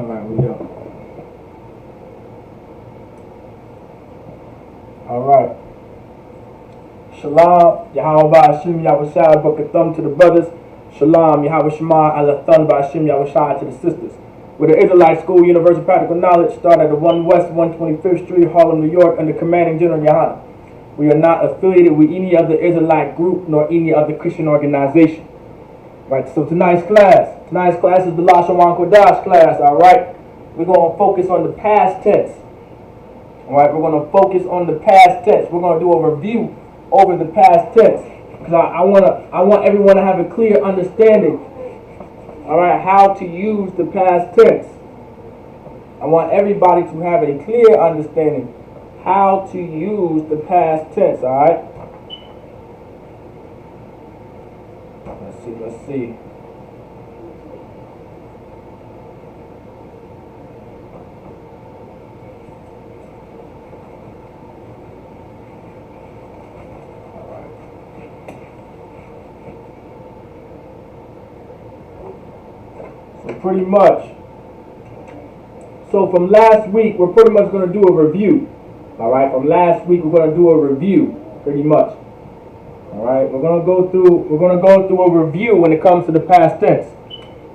Alright, we go. Alright. Shalom, Yahweh Hashem, Yahweh Shai, Bakathum to the brothers. Shalom, Yahweh Shema, Alathun, Hashem, Yahweh Shai to the sisters. With the Israelite School, University of Practical Knowledge, started at 1 West 125th Street, Harlem, New York, under Commanding General Yohana. We are not affiliated with any other Israelite group nor any other Christian organization. Right, so tonight's class is the Lashawan Qadash class, alright? We're going to focus on the past tense. Alright, we're going to focus on the past tense. We're going to do a review over the past tense. Because I want everyone to have a clear understanding, alright, how to use the past tense. I want everybody to have a clear understanding how to use the past tense, alright? Let's see. So pretty much. So from last week, we're pretty much going to do a review. Alright, from last week, we're going to do a review, pretty much. Alright, we're gonna go through a review when it comes to the past tense.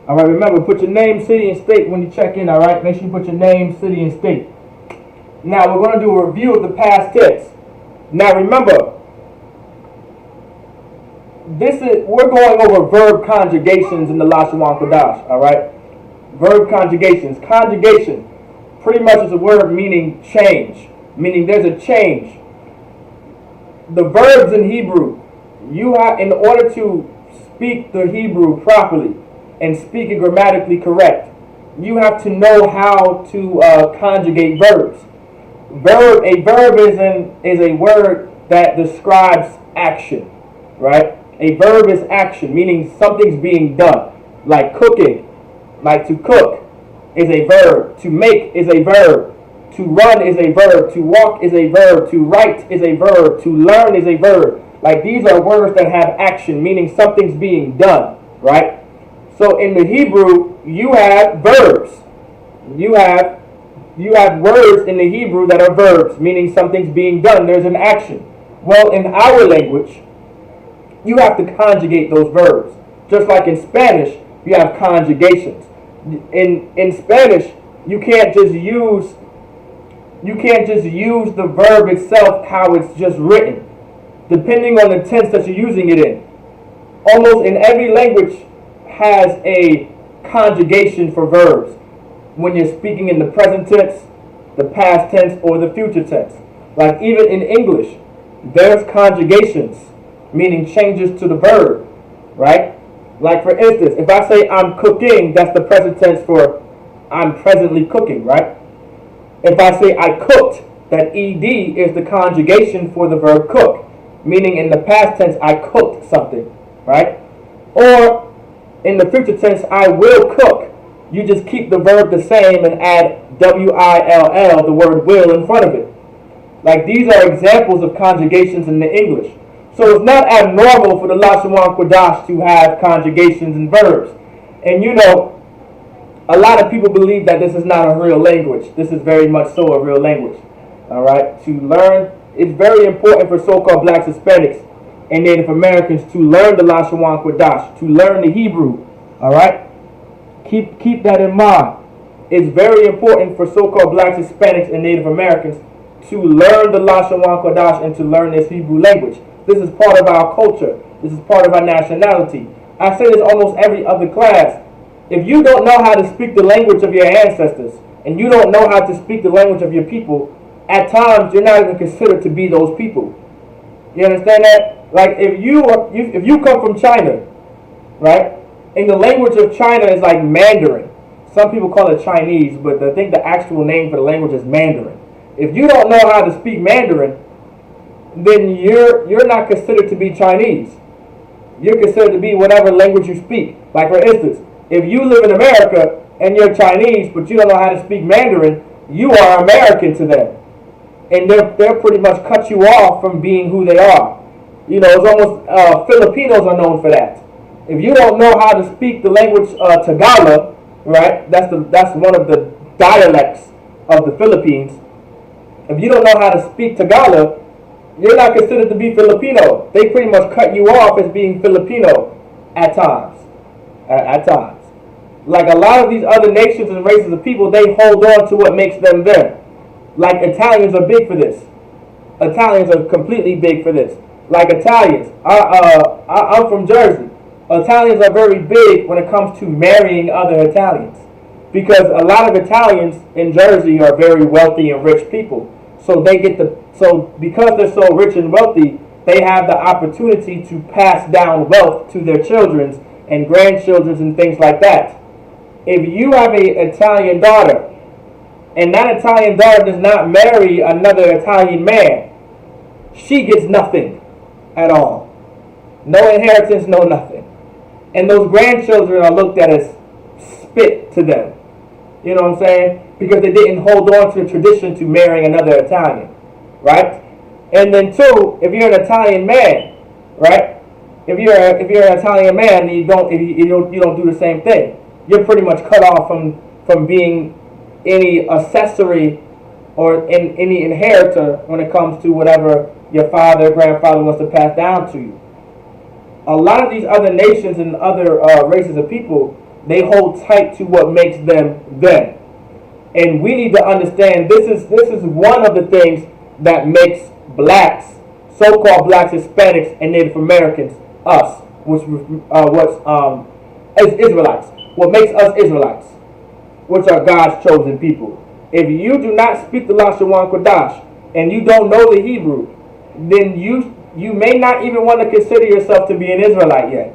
Alright, remember, put your name, city, and state when you check in, alright? Make sure you put your name, city, and state. Now we're gonna do a review of the past tense. Now remember, we're going over verb conjugations in the Lashawan Qadash, alright? Verb conjugations. Conjugation pretty much is a word meaning change. Meaning there's a change. The verbs in Hebrew, you have, in order to speak the Hebrew properly and speak it grammatically correct, you have to know how to conjugate verbs. A verb is a word that describes action, right? A verb is action, meaning something's being done, like cooking, like to cook is a verb, to make is a verb, to run is a verb, to walk is a verb, to write is a verb, to learn is a verb. Like these are words that have action, meaning something's being done, right? So in the Hebrew, you have verbs. You have words in the Hebrew that are verbs, meaning something's being done. There's an action. Well, in our language, you have to conjugate those verbs. Just like in Spanish, you have conjugations. In Spanish, you can't just use the verb itself how it's just written, depending on the tense that you're using it in. Almost in every language has a conjugation for verbs when you're speaking in the present tense, the past tense, or the future tense. Like even in English, there's conjugations, meaning changes to the verb, right? Like for instance, if I say I'm cooking, that's the present tense for I'm presently cooking, right? If I say I cooked, that ed is the conjugation for the verb cook, meaning in the past tense I cooked something, right? Or in the future tense I will cook. You just keep the verb the same and add W-I-L-L, the word will, in front of it. Like these are examples of conjugations in the English. So it's not abnormal for the Lashawan Qadash to have conjugations and verbs. And you know, a lot of people believe that this is not a real language. This is very much so a real language. Alright? To learn, it's very important for so-called blacks, Hispanics, and Native Americans to learn the Lashawan Qadash, to learn the Hebrew. Alright? Keep that in mind. It's very important for so-called blacks, Hispanics, and Native Americans to learn the Lashawan Qadash and to learn this Hebrew language. This is part of our culture. This is part of our nationality. I say this almost every other class. If you don't know how to speak the language of your ancestors, and you don't know how to speak the language of your people, at times you're not even considered to be those people. You understand that? Like if you come from China, right? And the language of China is like Mandarin. Some people call it Chinese, but I think the actual name for the language is Mandarin. If you don't know how to speak Mandarin, then you're not considered to be Chinese. You're considered to be whatever language you speak. Like for instance, if you live in America and you're Chinese, but you don't know how to speak Mandarin, you are American to them. And they'll pretty much cut you off from being who they are. You know, it's almost, Filipinos are known for that. If you don't know how to speak the language Tagalog, right? That's one of the dialects of the Philippines. If you don't know how to speak Tagalog, you're not considered to be Filipino. They pretty much cut you off as being Filipino at times. At times. Like a lot of these other nations and races of people, they hold on to what makes them them. Like Italians are big for this. Italians are completely big for this. Like Italians, I'm from Jersey. Italians are very big when it comes to marrying other Italians, because a lot of Italians in Jersey are very wealthy and rich people. So because they're so rich and wealthy, they have the opportunity to pass down wealth to their children and grandchildren and things like that. If you have an Italian daughter, and that Italian daughter does not marry another Italian man, she gets nothing at all. No inheritance, no nothing. And those grandchildren are looked at as spit to them. You know what I'm saying? Because they didn't hold on to the tradition to marrying another Italian, right? And then two, if you're an Italian man, right? If you're an Italian man and you don't do the same thing, you're pretty much cut off from being any accessory or any inheritor when it comes to whatever your father or grandfather wants to pass down to you. A lot of these other nations and other races of people, they hold tight to what makes them them. And we need to understand this is one of the things that makes blacks, so-called blacks, Hispanics, and Native Americans us, as Israelites. What makes us Israelites, which are God's chosen people. If you do not speak the Lashawan Qadash and you don't know the Hebrew, then you may not even want to consider yourself to be an Israelite yet.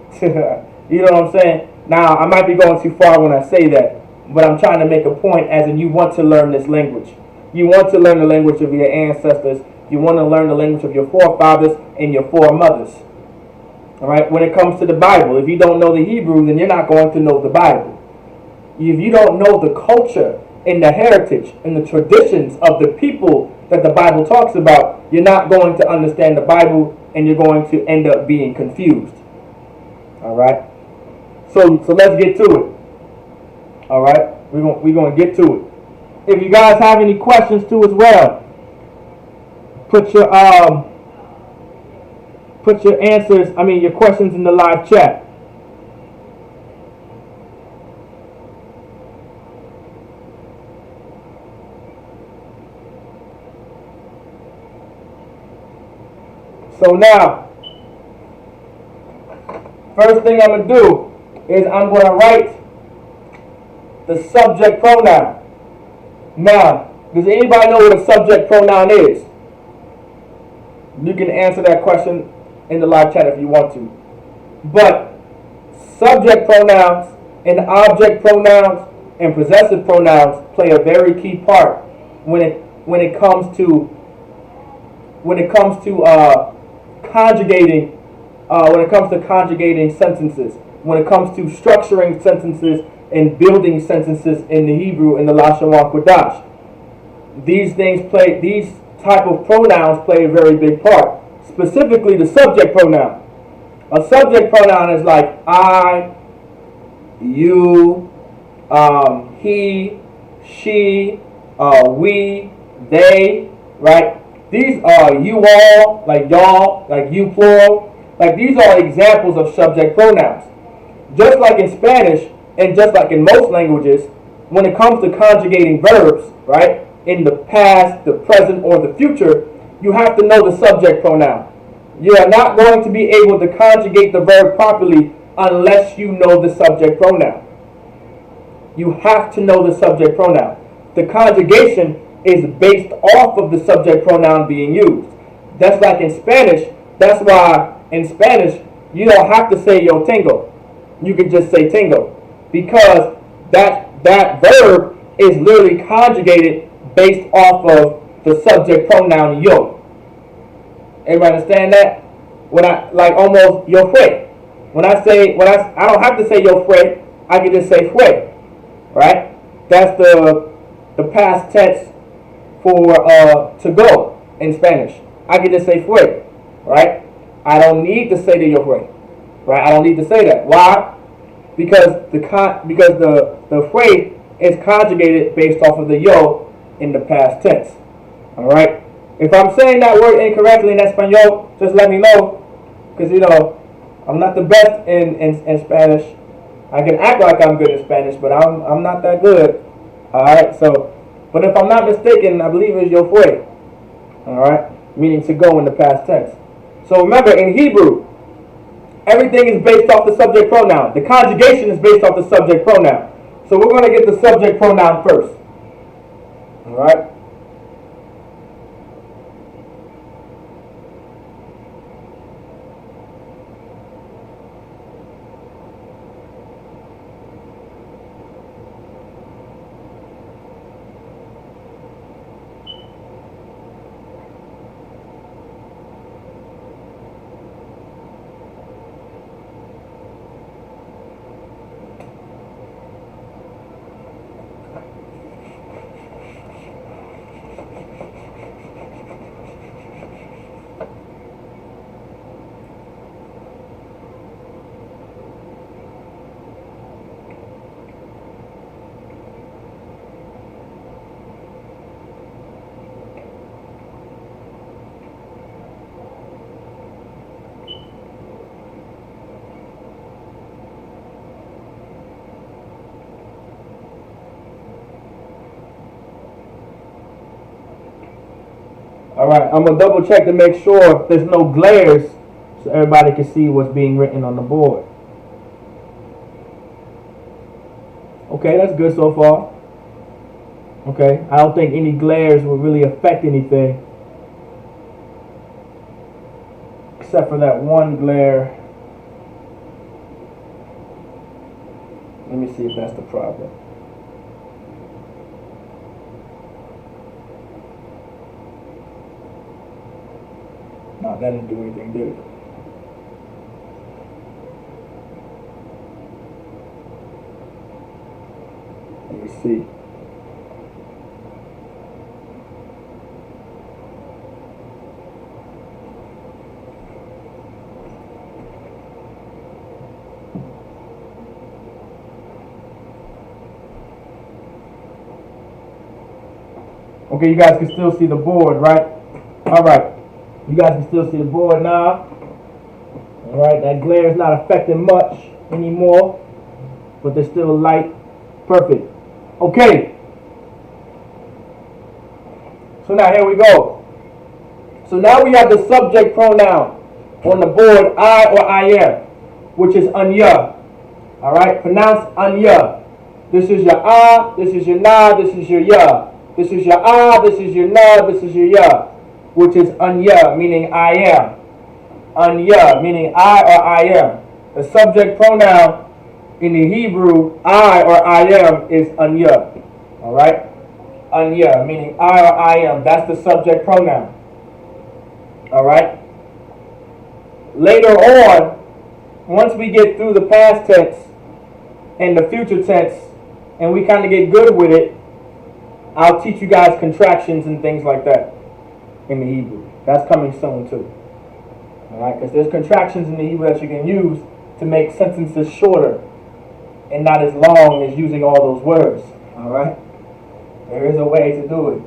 You know what I'm saying? Now, I might be going too far when I say that, but I'm trying to make a point as in you want to learn this language. You want to learn the language of your ancestors. You want to learn the language of your forefathers and your foremothers. All right? When it comes to the Bible, if you don't know the Hebrew, then you're not going to know the Bible. If you don't know the culture and the heritage and the traditions of the people that the Bible talks about, you're not going to understand the Bible, and you're going to end up being confused. All right? So let's get to it. All right? We're going to get to it. If you guys have any questions too as well, put your your questions in the live chat. So now, first thing I'm going to do is I'm going to write the subject pronoun. Now, does anybody know what a subject pronoun is? You can answer that question in the live chat if you want to. But subject pronouns and object pronouns and possessive pronouns play a very key part when it comes to conjugating sentences, when it comes to structuring sentences and building sentences in the Hebrew in the Lashawan Qadash. These type of pronouns play a very big part. Specifically the subject pronoun. A subject pronoun is like I, you, he, she, we, they, right? These are you all, like y'all, like you plural. Like these are examples of subject pronouns. Just like in Spanish, and just like in most languages, when it comes to conjugating verbs, right, in the past, the present, or the future, you have to know the subject pronoun. You are not going to be able to conjugate the verb properly unless you know the subject pronoun. You have to know the subject pronoun. The conjugation is based off of the subject pronoun being used. That's like in Spanish. That's why in Spanish, you don't have to say yo tengo. You can just say tengo. Because that verb is literally conjugated based off of the subject pronoun yo. Everybody understand that? When I like almost yo fue. I don't have to say yo fue. I can just say fue. Right? That's the past tense for to go in Spanish. I can just say fue. Right? I don't need to say the yo fue. Right? I don't need to say that. Why? because the freight is conjugated based off of the yo in the past tense. All right. If I'm saying that word incorrectly in Espanol, just let me know, because I'm not the best in Spanish. I can act like I'm good in Spanish, but I'm not that good. All right. So, but if I'm not mistaken, I believe it's yo fue. All right, meaning to go in the past tense. So remember, in Hebrew, everything is based off the subject pronoun. The conjugation is based off the subject pronoun. So we're going to get the subject pronoun first. All right. All right, I'm going to double check to make sure there's no glares so everybody can see what's being written on the board. Okay, that's good so far. Okay, I don't think any glares will really affect anything, except for that one glare. Let me see if that's the problem. No, that didn't do anything, did it? Let me see. Okay, you guys can still see the board, right? All right. You guys can still see the board now. All right, that glare is not affecting much anymore, but there's still light. Perfect. Okay. So now here we go. So now we have the subject pronoun on the board, I or I am, which is anya. All right, pronounce anya. This is your ah, this is your na, this is your ya. This is your ah, this is your na, this is your ya, which is anya, meaning I am. Anya, meaning I or I am. The subject pronoun in the Hebrew, I or I am, is anya. All right? Anya, meaning I or I am. That's the subject pronoun. All right? Later on, once we get through the past tense and the future tense, and we kind of get good with it, I'll teach you guys contractions and things like that in the Hebrew. That's coming soon too. Alright, because there's contractions in the Hebrew that you can use to make sentences shorter and not as long as using all those words. Alright? There is a way to do it.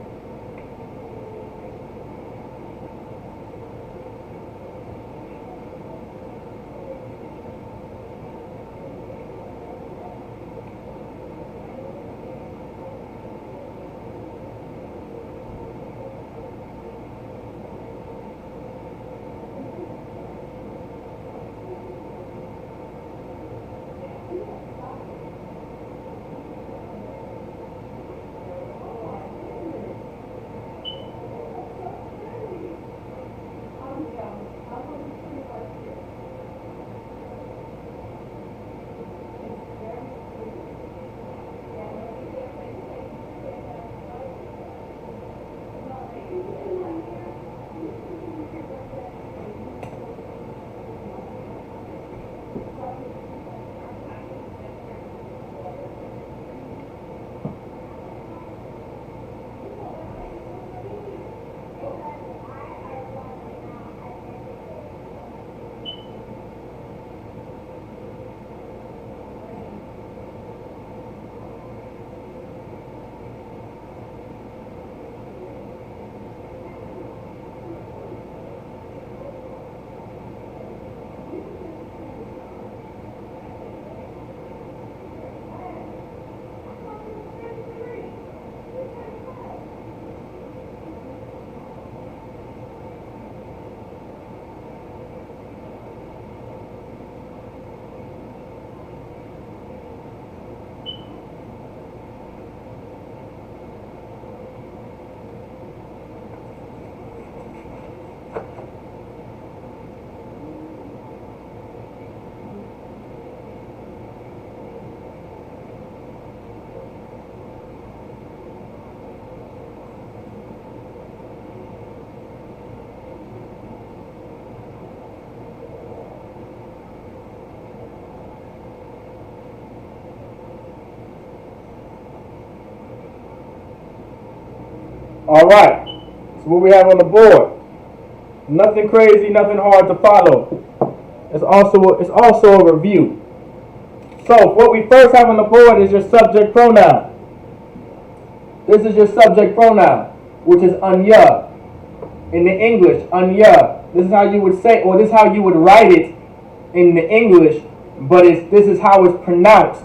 All right. So what we have on the board? Nothing crazy, nothing hard to follow. It's also a review. So what we first have on the board is your subject pronoun. This is your subject pronoun, which is anya. In the English, anya. This is how you would say, or this is how you would write it in the English, but this is how it's pronounced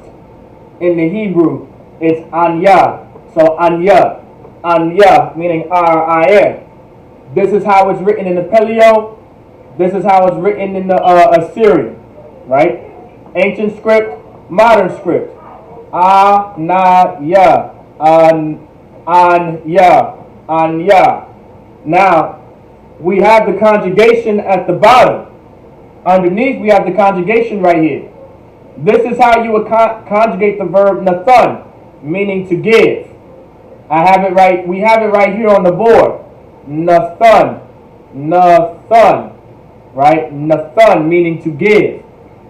in the Hebrew. It's anya. So anya. Anya, meaning R-I-N. This is how it's written in the Paleo. This is how it's written in the Assyrian, right? Ancient script, modern script. Anya. Anya. Anya. Now, we have the conjugation at the bottom. Underneath, we have the conjugation right here. This is how you would conjugate the verb nathun, meaning to give. I have it right. We have it right here on the board. Nathun. Nathun. Right? Nathun, meaning to give.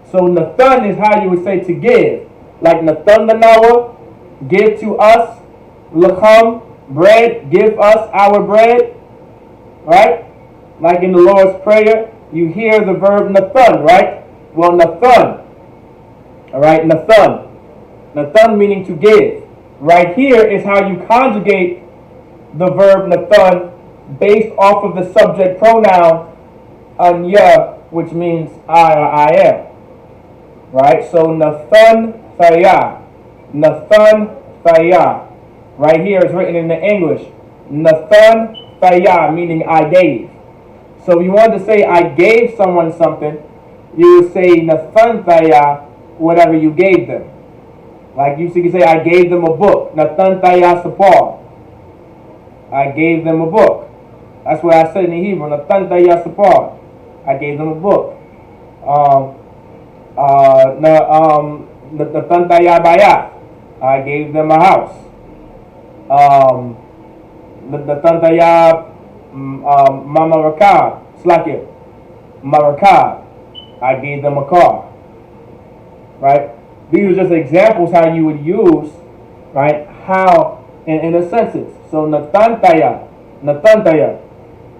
So nathun is how you would say to give. Like nathun the Noah, give to us. Lacham, bread, give us our bread. Right? Like in the Lord's Prayer, you hear the verb nathun, right? Well, nathun. Alright, nathun. Nathun meaning to give. Right here is how you conjugate the verb nathun based off of the subject pronoun anya, which means I or I am. Right? So nathun thaya. Nathun thaya. Right here is written in the English. Nathun thaya, meaning I gave. So if you wanted to say I gave someone something, you would say nathun thaya, whatever you gave them. Like you could say I gave them a book. Nathun thaya sapar. I gave them a book. That's what I said in the Hebrew. Nathun thaya sapar. I gave them a book. Nathun thaya bayat. I gave them a house. Nathun thaya mama rakab. Slakir. Marakab. I gave them a car. Right? These are just examples how you would use, right? How in a sentence. So nathantaya, nathantaya,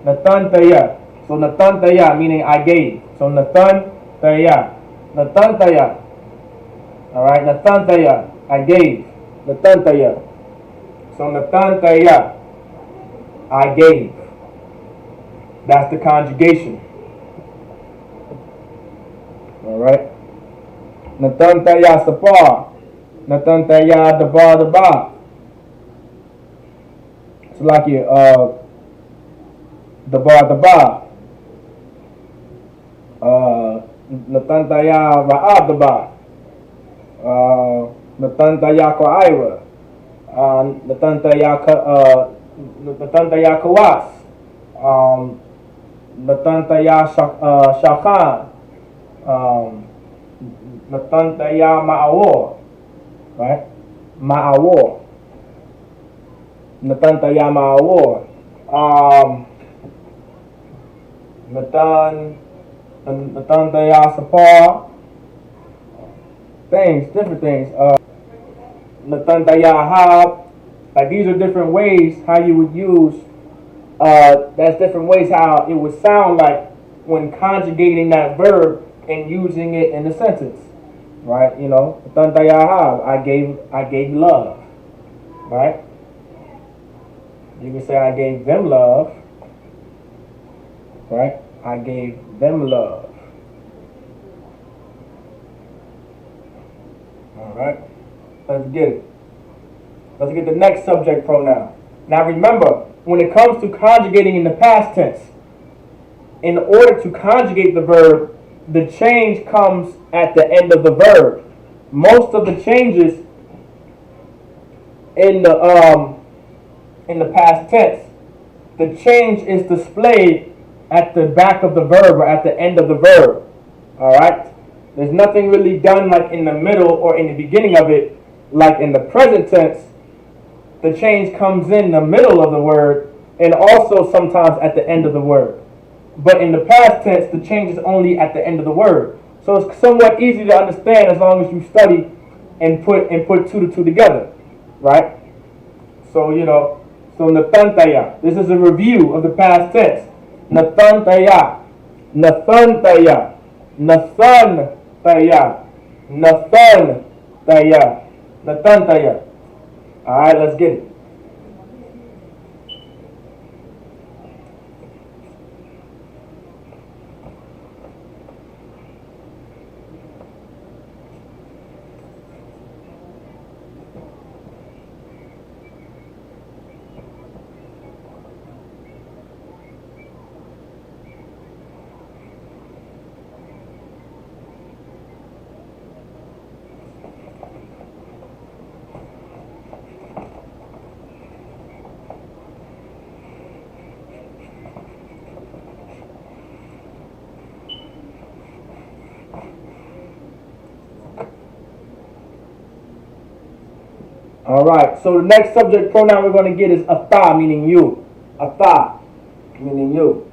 nathantaya. So nathantaya meaning I gave. So nathantaya, nathantaya. All right, nathantaya, I gave. Nathantaya. So nathantaya, I gave. That's the conjugation. All right. Nathun taya sapar. Nathun taya dabar dabar. It's like you dabar dabar. Nathun taya ra'ab dabar. Nathun taya ka'ira. Nathun taya kawas. Nathun taya shakan. Nathun taya ma'awor, right? Ma'awor. Nathun taya ma'awor. Nathun taya sapar. Things, different things. Nathun taya hab. Like these are different ways how you would use. That's different ways how it would sound like when conjugating that verb and using it in a sentence. Right, you know, I gave love. Right? You can say I gave them love. Right? I gave them love. Alright? Let's get it. Let's get the next subject pronoun. Now remember, when it comes to conjugating in the past tense, in order to conjugate the verb, the change comes at the end of the verb. Most of the changes in the past tense, the change is displayed at the back of the verb or at the end of the verb. All right? There's nothing really done like in the middle or in the beginning of it. Like in the present tense, the change comes in the middle of the word and also sometimes at the end of the word. But in the past tense, the change is only at the end of the word. So it's somewhat easy to understand as long as you study and put two to two together, right? So you know, So nathantaya. This is a review of the past tense. Nathantaya. Nathantaya. Nathantaya. Nathantaya. Nathantaya. Alright, let's get it. Alright, so the next subject pronoun we're going to get is atha, meaning you. Atha, meaning you.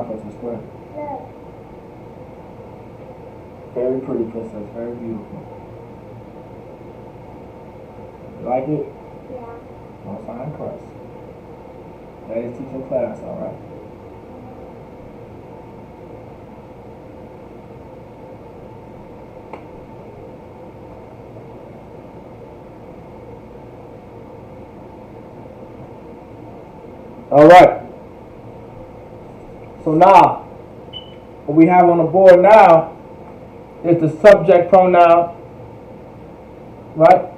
Princess Square. No. Very pretty, princess. Very beautiful. You like it? Yeah. Well, fine, crust. That is teaching class, all right? All right. So now, what we have on the board now is the subject pronoun, right?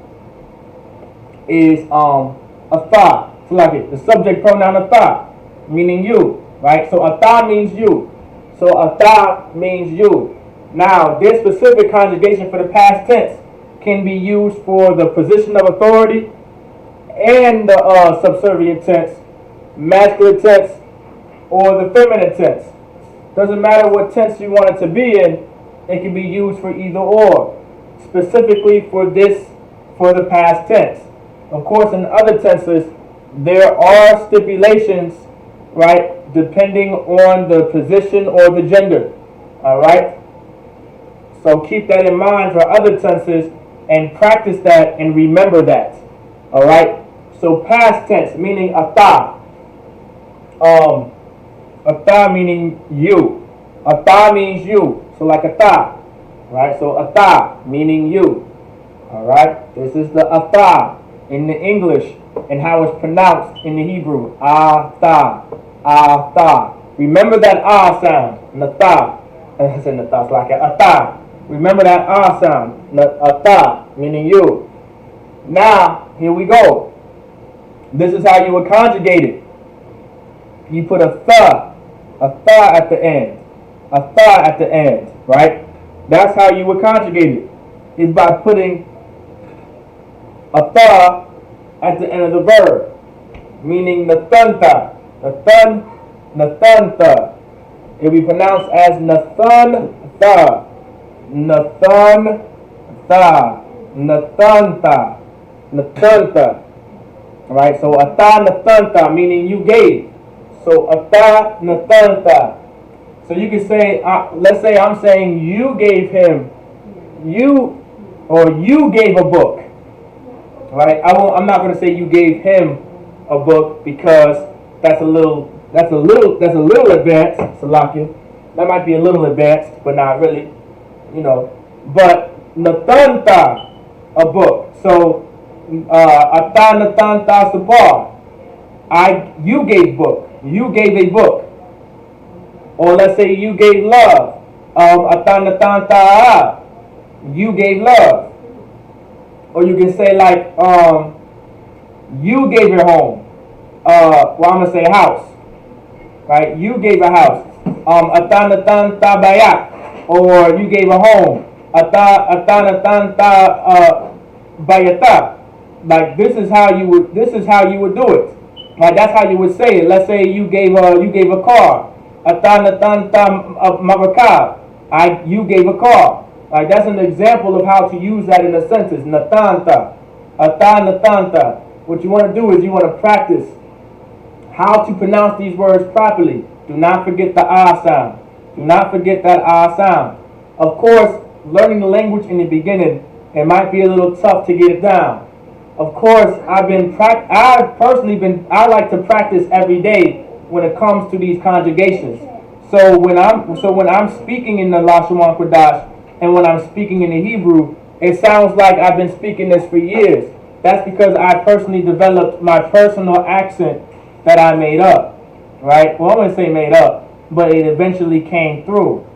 Is atha. So like it, the subject pronoun atha, meaning you, right? So atha means you. So atha means you. Now, this specific conjugation for the past tense can be used for the position of authority and the subservient tense, masculine tense, or the feminine tense. Doesn't matter what tense you want it to be in, it can be used for either or. Specifically for this, for the past tense. Of course, in other tenses, there are stipulations, right, depending on the position or the gender. Alright? So keep that in mind for other tenses and practice that and remember that. Alright? So past tense, meaning atha. Atha meaning you. Atha means you. So like atha. Right? So atha meaning you. Alright? This is the atha in the English and how it's pronounced in the Hebrew. Atha. Atha. Remember that ah sound. Natha. I said natha. It's like atha. Remember that ah sound. Atha meaning you. Now, here we go. This is how you would conjugate it. You put a tha at the end, a tha at the end, right? That's how you would conjugate it, is by putting a tha at the end of the verb, meaning nathantha, nathantha. It will be pronounced as nathantha, nathantha, ata, natanta, natanta. Alright, so ata natanta, meaning you gave. So ata natanta. So you can say, let's say I'm saying you gave him, you gave a book. Right? I'm not going to say you gave him a book because that's a little advanced, Salakia. That might be a little advanced, but not really, But natanta, a book. So ata natanta sabar. You gave book. You gave a book. Or let's say you gave love. Ata natanta, you gave love. Or you can say like you gave your home. I'm gonna say house. Right? You gave a house. Atanatan tabayak. Or you gave a home. Atanatan bayata. Like this is how you would do it. Like that's how you would say it. Let's say you gave a car. Atanatan marakab. You gave a car. Like that's an example of how to use that in a sentence. Natanta. Atanatanta. What you want to do is you want to practice how to pronounce these words properly. Do not forget the ah sound. Do not forget that ah sound. Of course, learning the language in the beginning, it might be a little tough to get it down. Of course, I like to practice every day when it comes to these conjugations. So when I'm speaking in the Lashawan Qadash and when I'm speaking in the Hebrew, it sounds like I've been speaking this for years. That's because I personally developed my personal accent that I made up, right? Well, I'm going to say made up, but it eventually came through.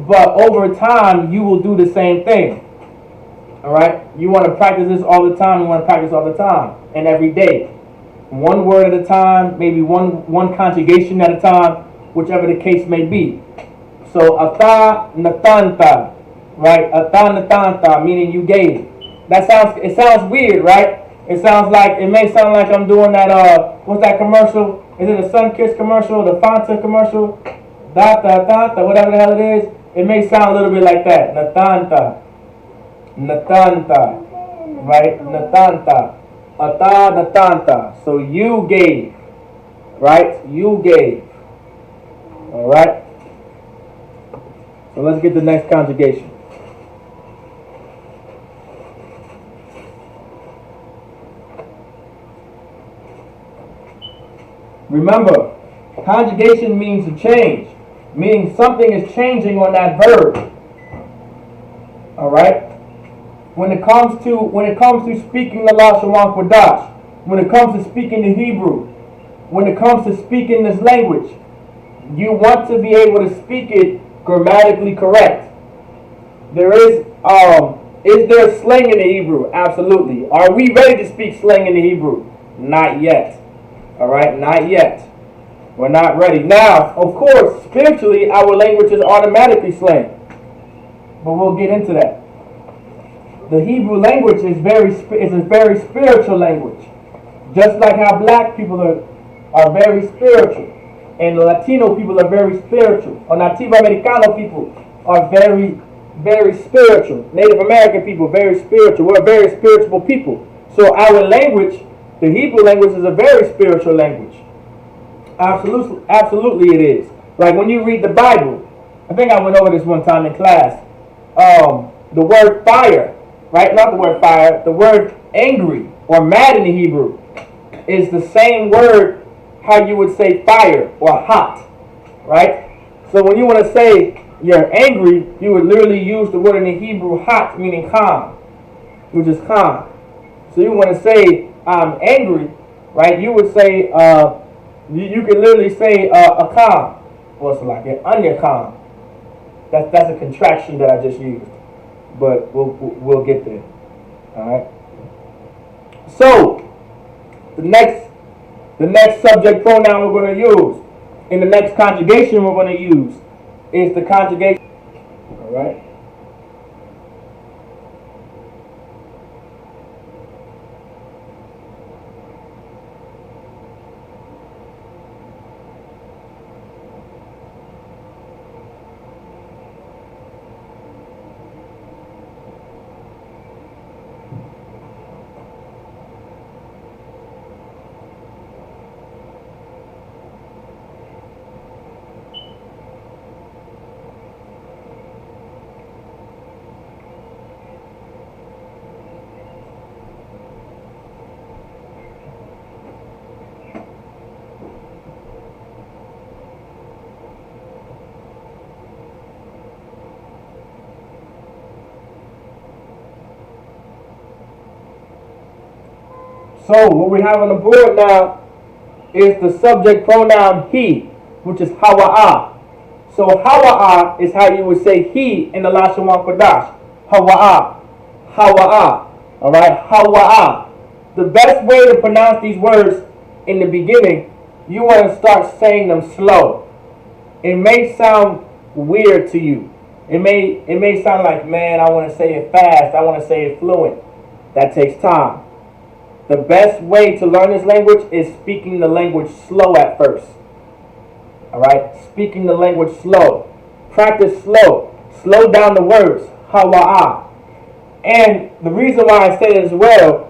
But over time, you will do the same thing, all right? You want to practice this all the time. You want to practice all the time and every day. One word at a time, maybe one conjugation at a time, whichever the case may be. So, ata natanta, right? Ata natanta, meaning you gave. It sounds weird, right? It may sound like I'm doing that, what's that commercial? Is it a Sun-Kissed commercial, the Fanta commercial? Da-da-da-da, whatever the hell it is. It may sound a little bit like that. Natanta. Natanta. Right? Natanta. Ata natanta. So you gave. Right? You gave. Alright? So let's get the next conjugation. Remember, conjugation means to change, meaning something is changing on that verb. All right. When it comes to speaking the Lashawan Qadash, when it comes to speaking the Hebrew, when it comes to speaking this language, you want to be able to speak it grammatically correct. Is there slang in the Hebrew? Absolutely. Are we ready to speak slang in the Hebrew? Not yet. All right, not yet. We're not ready. Now, of course, spiritually, our language is automatically slang. But we'll get into that. The Hebrew language is a very spiritual language. Just like how black people are very spiritual. And Latino people are very spiritual. Or Nativo Americano people are very, very spiritual. Native American people, very spiritual. We're a very spiritual people. So our language, the Hebrew language, is a very spiritual language. Absolutely it is. Like when you read the Bible, I think I went over this one time in class. The word fire, right? Not the word fire. The word angry or mad in the Hebrew is the same word how you would say fire or hot, right? So when you want to say you're angry, you would literally use the word in the Hebrew hot, meaning calm, which is calm. So you want to say I'm angry, right? You would say, you can literally say akam. What's like an anyakam. That's a contraction that I just used, but we'll get there. All right. So the next subject pronoun we're going to use in the next conjugation we're going to use is the conjugation. All right. So what we have on the board now is the subject pronoun he, which is hawa'ah. So hawa'ah is how you would say he in the Lashawan Qadash. Hawa'ah. Hawa'ah. Alright? Hawa'ah. The best way to pronounce these words in the beginning, you want to start saying them slow. It may sound weird to you. It may sound like, man, I want to say it fast. I want to say it fluent. That takes time. The best way to learn this language is speaking the language slow at first. Alright? Speaking the language slow. Practice slow. Slow down the words. Hawa'ah. And the reason why I say it as well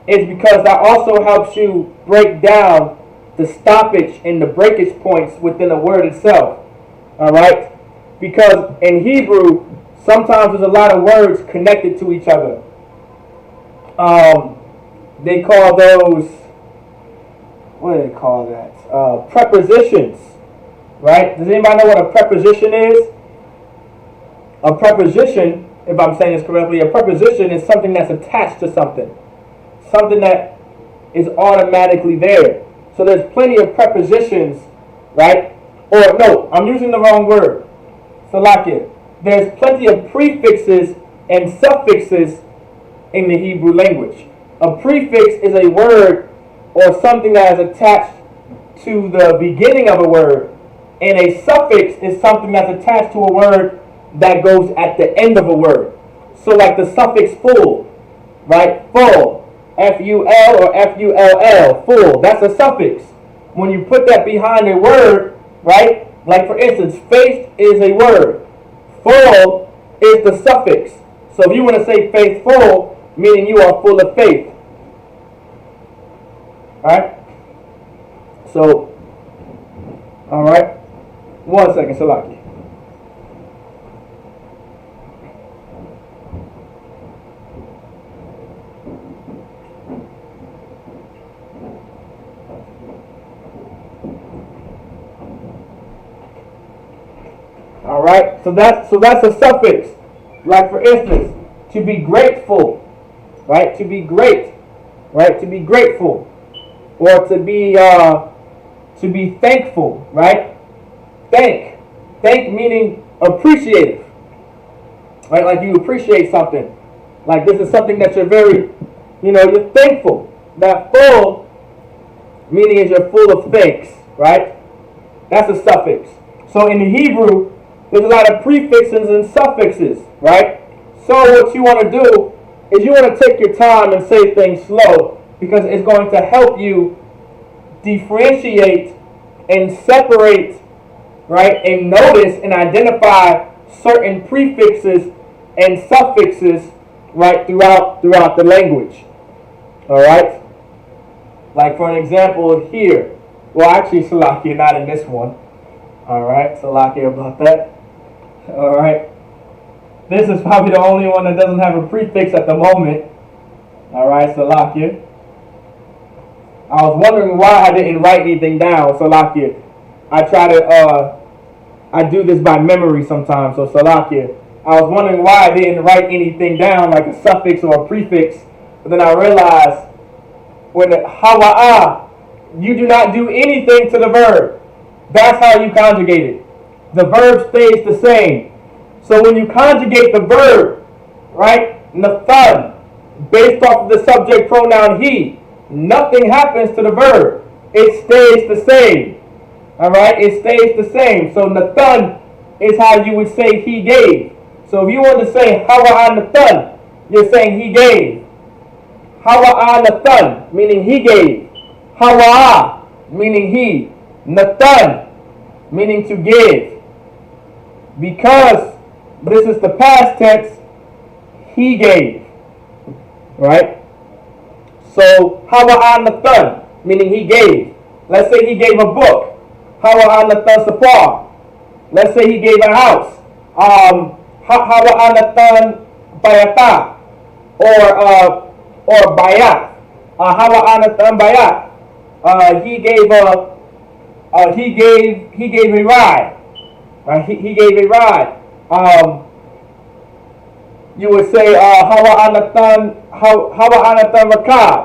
is because that also helps you break down the stoppage and the breakage points within a word itself. Alright? Because in Hebrew, sometimes there's a lot of words connected to each other. They call those, what do they call that? Prepositions. Right? Does anybody know what a preposition is? A preposition, if I'm saying this correctly, a preposition is something that's attached to something. Something that is automatically there. So there's plenty of prepositions, right? Or no, I'm using the wrong word. Salakia. There's plenty of prefixes and suffixes in the Hebrew language. A prefix is a word or something that is attached to the beginning of a word. And a suffix is something that's attached to a word that goes at the end of a word. So like the suffix full, right? Full. F-U-L or F-U-L-L. Full. That's a suffix. When you put that behind a word, right? Like for instance, faith is a word. Full is the suffix. So if you want to say faithful, meaning you are full of faith. Alright? So, alright. 1 second, Salaki. Alright, so that's a suffix. Like for instance, to be grateful, right? To be great, right? To be grateful, or to be thankful, right? Thank meaning appreciative, right? Like you appreciate something. Like this is something that you're very, you're thankful. That full meaning is you're full of thanks, right? That's a suffix. So in the Hebrew, there's a lot of prefixes and suffixes, right? So what you want to do is you want to take your time and say things slow because it's going to help you differentiate and separate, right? And notice and identify certain prefixes and suffixes, right, throughout the language. All right? Like for an example here. Well, actually, Salakia, not in this one. All right, Salakia about that. All right. This is probably the only one that doesn't have a prefix at the moment. All right, Salakia. I was wondering why I didn't write anything down, Salakia. I do this by memory sometimes, so Salakia. I was wondering why I didn't write anything down, like a suffix or a prefix. But then I realized when the hawa'ah, you do not do anything to the verb. That's how you conjugate it. The verb stays the same. So when you conjugate the verb, right, nathan, based off of the subject pronoun he, nothing happens to the verb. It stays the same. Alright, it stays the same. So nathan is how you would say he gave. So if you want to say hawa'ah nathan, you're saying he gave. Hawa'ah nathan, meaning he gave. Hawa'ah, meaning he. Nathan, meaning to give. Because this is the past tense, he gave. Right? So, hawa'ah nathan, meaning he gave. Let's say he gave a book. Hawa'ah nathan sapar. Let's say he gave a house. Hawa'ah nathan bayata. Or bayat. Hawa'ah nathan bayat. He gave a ride. He gave a ride. You would say Hawa'ah nathan rakab.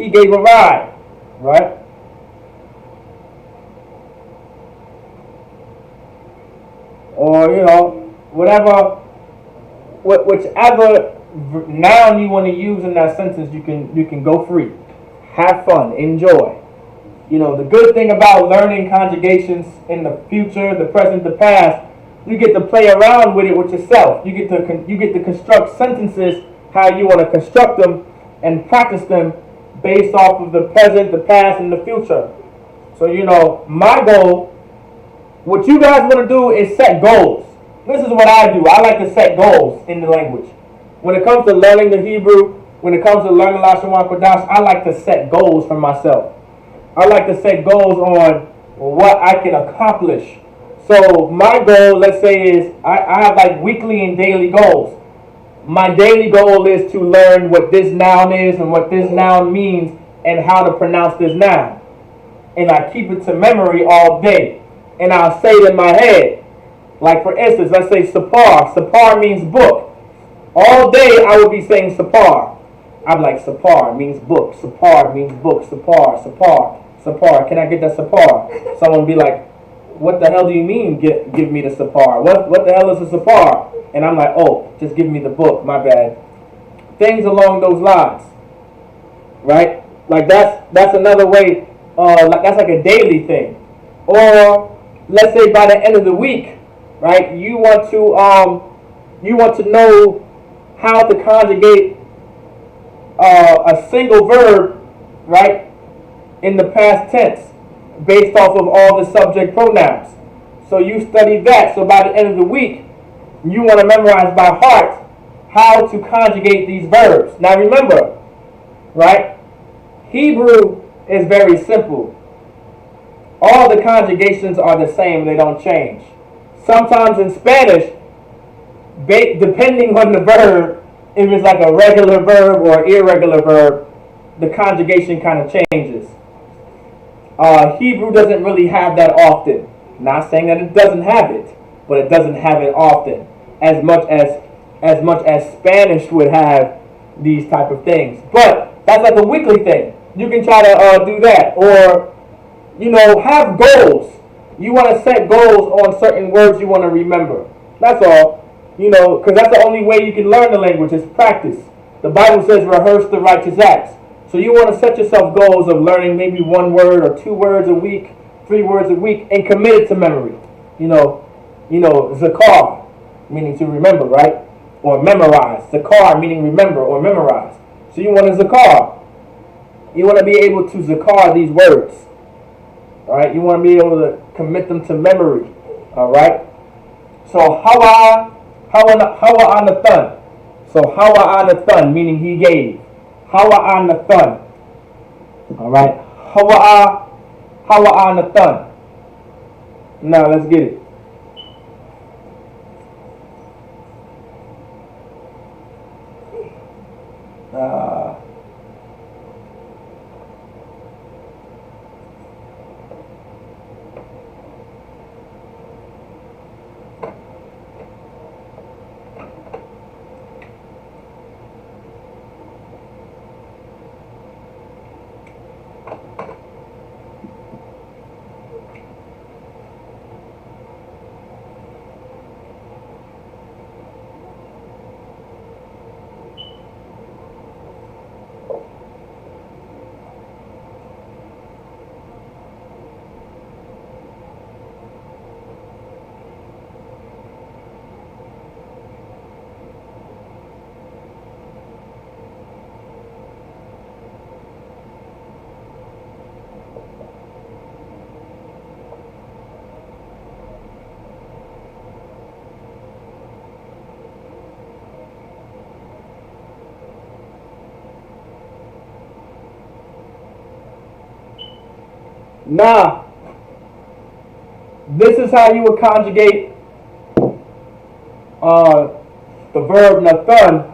he gave a ride, right? Or, you know, whatever, whichever noun you want to use in that sentence, you can go free. Have fun, enjoy. You know, the good thing about learning conjugations in the future, the present, the past, you get to play around with it with yourself. You get to construct sentences how you want to construct them and practice them based off of the present, the past, and the future. So, you know, my goal, what you guys want to do is set goals. This is what I do. I like to set goals in the language. When it comes to learning the Hebrew, when it comes to learning Lashawan Qadash, I like to set goals for myself. I like to set goals on what I can accomplish. So my goal, let's say, is I have like weekly and daily goals. My daily goal is to learn what this noun is and what this noun means and how to pronounce this noun. And I keep it to memory all day. And I'll say it in my head. Like for instance, let's say sapar. Sapar means book. All day I would be saying sapar. I'm like, sapar means book. Sapar means book. Sapar, sapar, sapar. Can I get that sapar? Someone would be like, what the hell do you mean give me the sapar? What the hell is a sapar? And I'm like, oh, just give me the book. My bad. Things along those lines. Right? Like that's another way. That's like a daily thing. Or let's say by the end of the week, right? You want to know how to conjugate a single verb, right, in the past tense based off of all the subject pronouns. So you study that. So by the end of the week, you want to memorize by heart how to conjugate these verbs. Now remember, right, Hebrew is very simple. All the conjugations are the same. They don't change. Sometimes in Spanish, depending on the verb, if it's like a regular verb or irregular verb, the conjugation kind of changes. Hebrew doesn't really have that often. Not saying that it doesn't have it, but it doesn't have it often as much as Spanish would have these type of things. But that's like a weekly thing. You can try to do that, or you know, have goals. You want to set goals on certain words you want to remember. That's all. You know, because that's the only way you can learn the language is practice. The Bible says rehearse the righteous acts. So you want to set yourself goals of learning maybe 1 word or 2 words a week, 3 words a week, and commit it to memory. You know, zakar, meaning to remember, right? Or memorize. Zakar, meaning remember or memorize. So you want to zakar. You want to be able to zakar these words. All right? You want to be able to commit them to memory. All right? So hawa anathan. So hawa anathan, meaning he gave. Hawa anathan. All right? Hawa anathan. Now let's get it. Now, this is how you would conjugate the verb nathan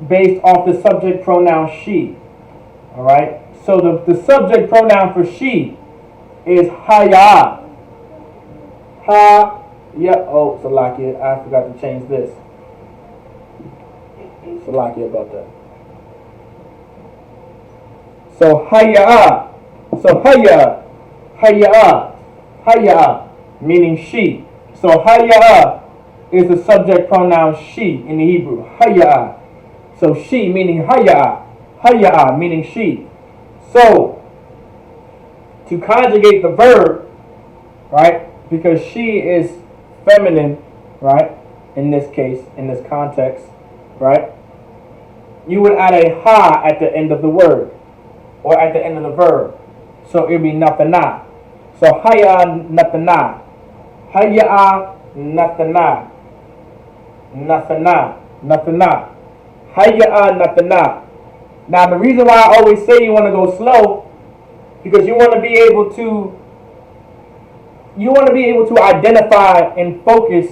based off the subject pronoun she. Alright? So the subject pronoun for she is haya. Oh, Salakia, I forgot to change this. Salakia about that. So hayya. So hayya, meaning she. So hayya is the subject pronoun she in the Hebrew. Hayya. So she meaning hayya meaning she. So to conjugate the verb, right? Because she is feminine, right? In this case, in this context, right? You would add a ha at the end of the word or at the end of the verb. So it would be nathana. So hayya nathana. Hayya nathana. Nathana. Nathana. Hayya nathana. Now the reason why I always say you want to go slow, because you want to be able to identify and focus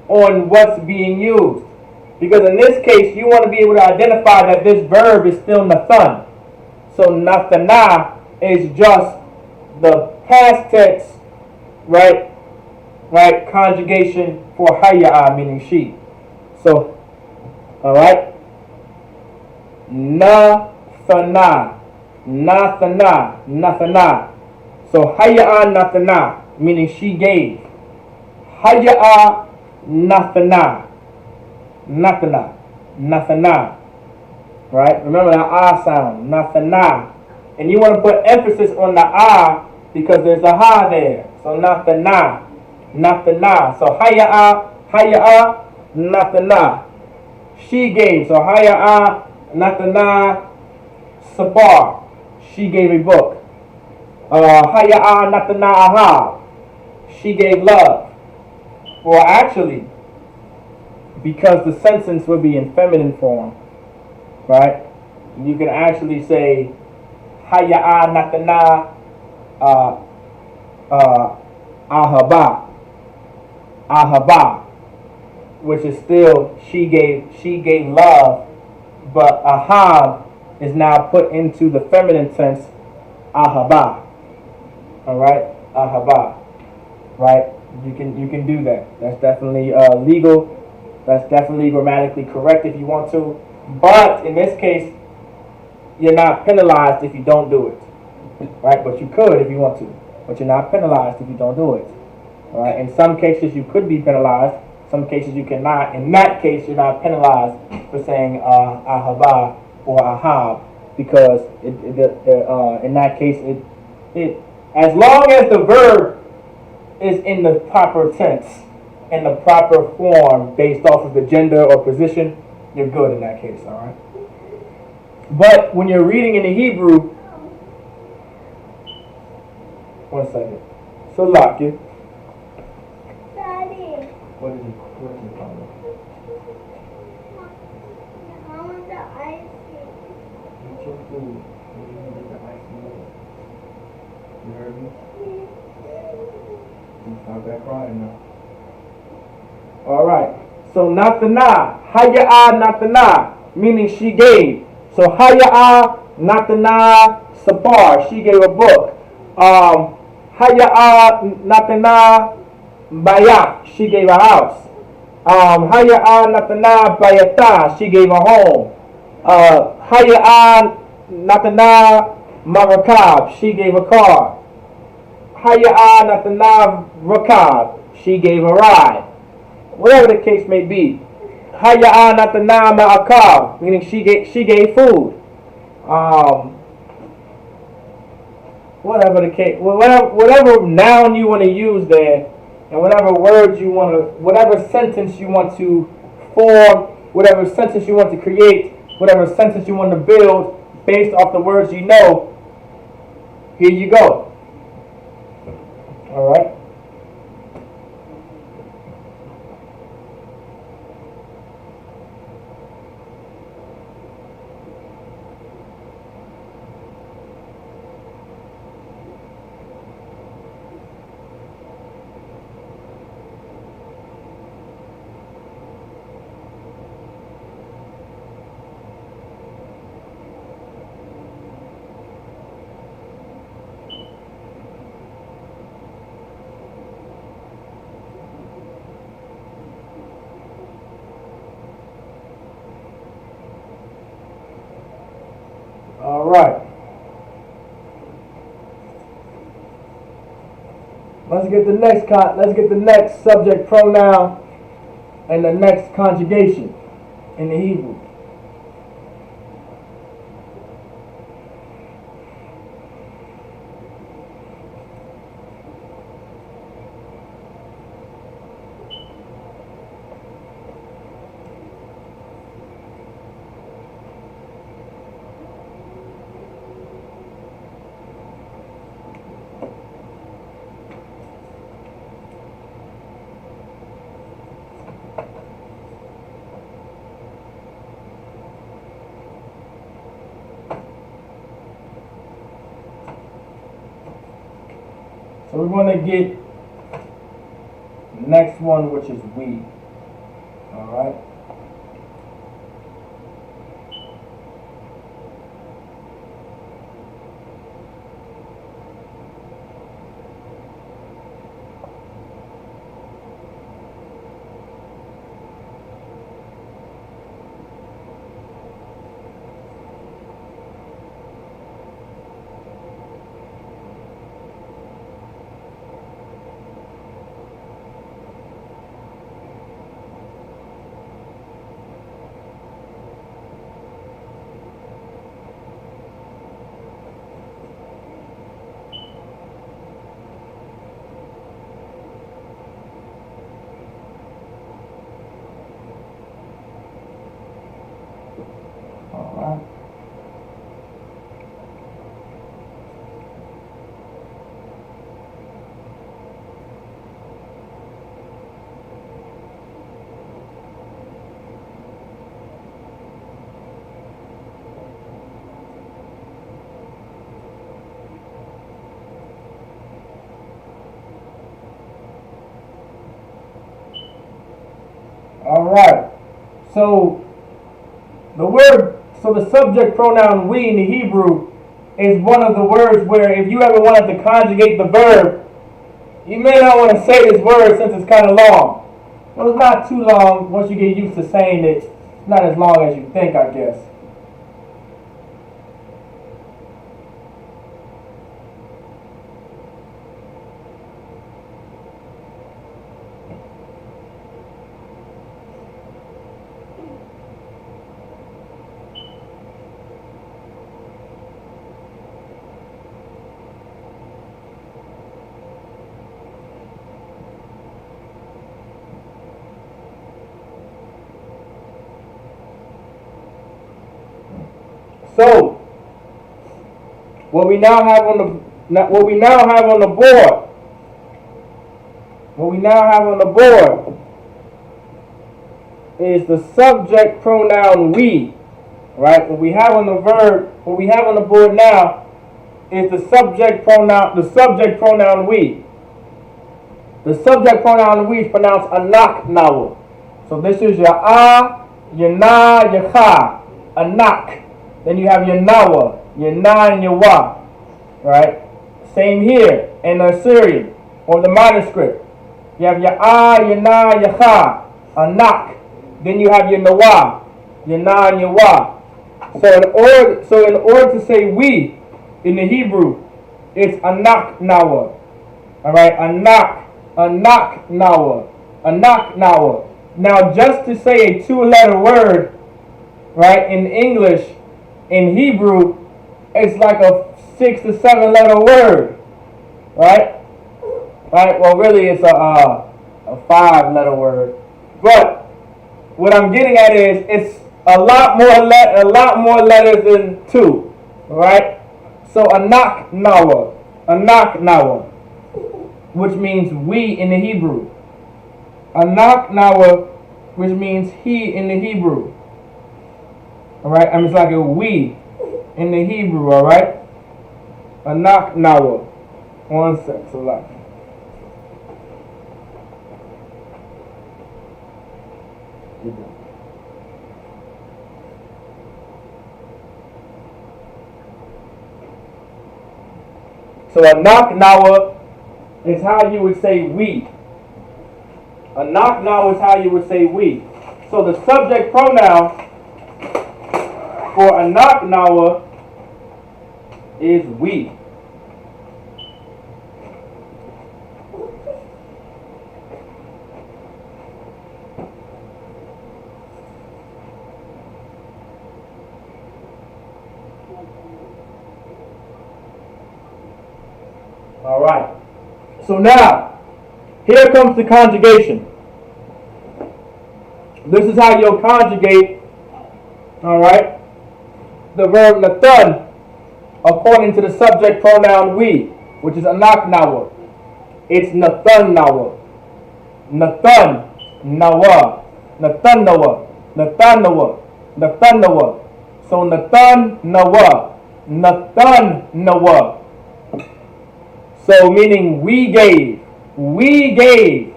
on what's being used. Because in this case, you want to be able to identify that this verb is still nathan. So nathana is just the past tense, right? Right, conjugation for hayya, meaning she. So, all right, nathana, nathana, nathana. So hayya nathana, meaning she gave. Hayya nathana, nathana, nathana. Right? Remember that ah sound, nathana. And you want to put emphasis on the ah because there's a ha there. So nathana, nathana. So hayya nathana. She gave. So hayya nathana sabar. She gave a book. Hayya nathana ahab. She gave love. Well, actually, because the sentence would be in feminine form, right? You can actually say hayya nathana ahaba, ahaba, which is still she gave love, but ahab is now put into the feminine tense ahaba. All right, ahaba, right? You can do that. That's definitely legal. That's definitely grammatically correct if you want to. But in this case, you're not penalized if you don't do it, right? But you could if you want to. But you're not penalized if you don't do it. All right. In some cases, you could be penalized. Some cases, you cannot. In that case, you're not penalized for saying ahaba or ahab because in that case, it as long as the verb is in the proper tense, in the proper form based off of the gender or position, you're good in that case, all right? But when you're reading in the Hebrew, one second. So lock it. Daddy. What is your problem? I want the ice cream. Eat your food. You didn't get the ice cream. You heard me? You stop that crying now. All right. So nathana, hayya nathana, meaning she gave. So hayya nathana sapar, she gave a book. Hayya nathana bayat, she gave a house. Hayya nathana bayata, she gave a home. Hayya nathana marakab, she gave a car. Hayya nathana rakab, she gave a ride. Whatever the case may be. Hayya nathana ma'akab, meaning she gave food. Whatever the case, whatever noun you want to use there, and whatever words you want to, whatever sentence you want to form, whatever sentence you want to create, whatever sentence you want to build based off the words you know, here you go. All right. All right. Let's get the next subject pronoun and the next conjugation in the Hebrew. So we're going to get the next one, which is we. All right. All right. So the subject pronoun we in the Hebrew is one of the words where if you ever wanted to conjugate the verb, you may not want to say this word since it's kind of long. Well, it's not too long once you get used to saying it. It's not as long as you think, I guess. So, what we now have on the board is the subject pronoun we, right? What we have on the board now is the subject pronoun we. The subject pronoun we is pronounced anak now. So this is your your na, your cha, anak. Then you have your nawa, your na and your wa, right? Same here in the Assyrian or the manuscript. You have your your na, your cha, anak. Then you have your nawa, your na and your wa. So in order to say we in the Hebrew, it's anak nawa. All right, anak nawa. Now, just to say a two-letter word, right, in English. In Hebrew, it's like a 6 to 7 letter word, right? Right. Well, really, it's a 5 letter word. But what I'm getting at is it's a lot more letters than 2, right? So anak nawa, which means we in the Hebrew. Anak nawa, which means he in the Hebrew. Alright, it's like a we in the Hebrew, alright? Anak nawa. One sec, so like. So anak nawa is how you would say we. Anak nawa is how you would say we. So the subject pronoun for anak nawa is we. right. So now, here comes the conjugation. This is how you'll conjugate, all right, the verb nathan according to the subject pronoun we, which is anak nawa. It's nathan nawa. Nathan nawa. Nathan nawa. Nathan nawa. Nathan nawa. So nathan nawa. Nathan nawa. So meaning we gave. We gave.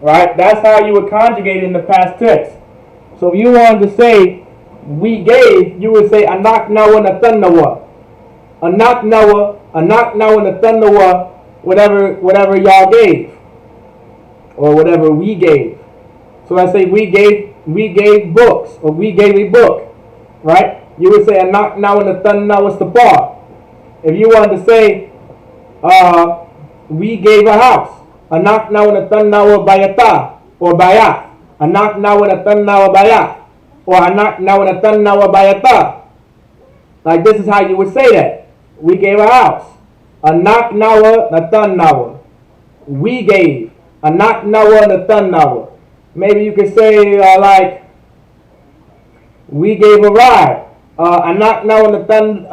Right? That's how you would conjugate in the past tense. So if you wanted to say we gave, you would say anak nawa nathan nawa. Anak nawa nathan nawa, whatever y'all gave. Or whatever we gave. So I say we gave books, or we gave a book. Right? You would say anak nawa nathan nawa sapar. If you wanted to say we gave a house. Anak nawa nathan nawa bayata or bayat. Anak nawa nathan nawa bayat or anak nawa nathan nawa bayata. Like this is how you would say that. We gave a house. Anak nawa nathan nawa. We gave. Anak nawa nathan nawa. Maybe you could say like we gave a ride. Anak nawa nathan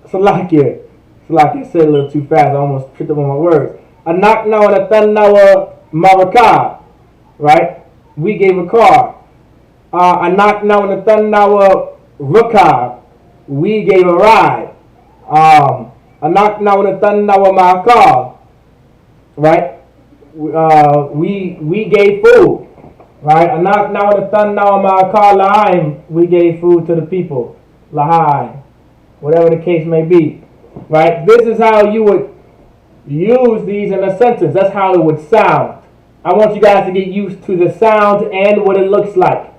Salakia said a little too fast. I almost tripped up on my words. Anak nawa nathan nawa marakah. Right? We gave a car. Anak nawa nathan nawa rukab. We gave a ride. Anak nawa nathan nawa ma'akal. Right? We gave food. Right? Anak nawa nathan nawa ma'akal la'aim. We gave food to the people. Lahai. Whatever the case may be. Right? This is how you would use these in a sentence. That's how it would sound. I want you guys to get used to the sound and what it looks like.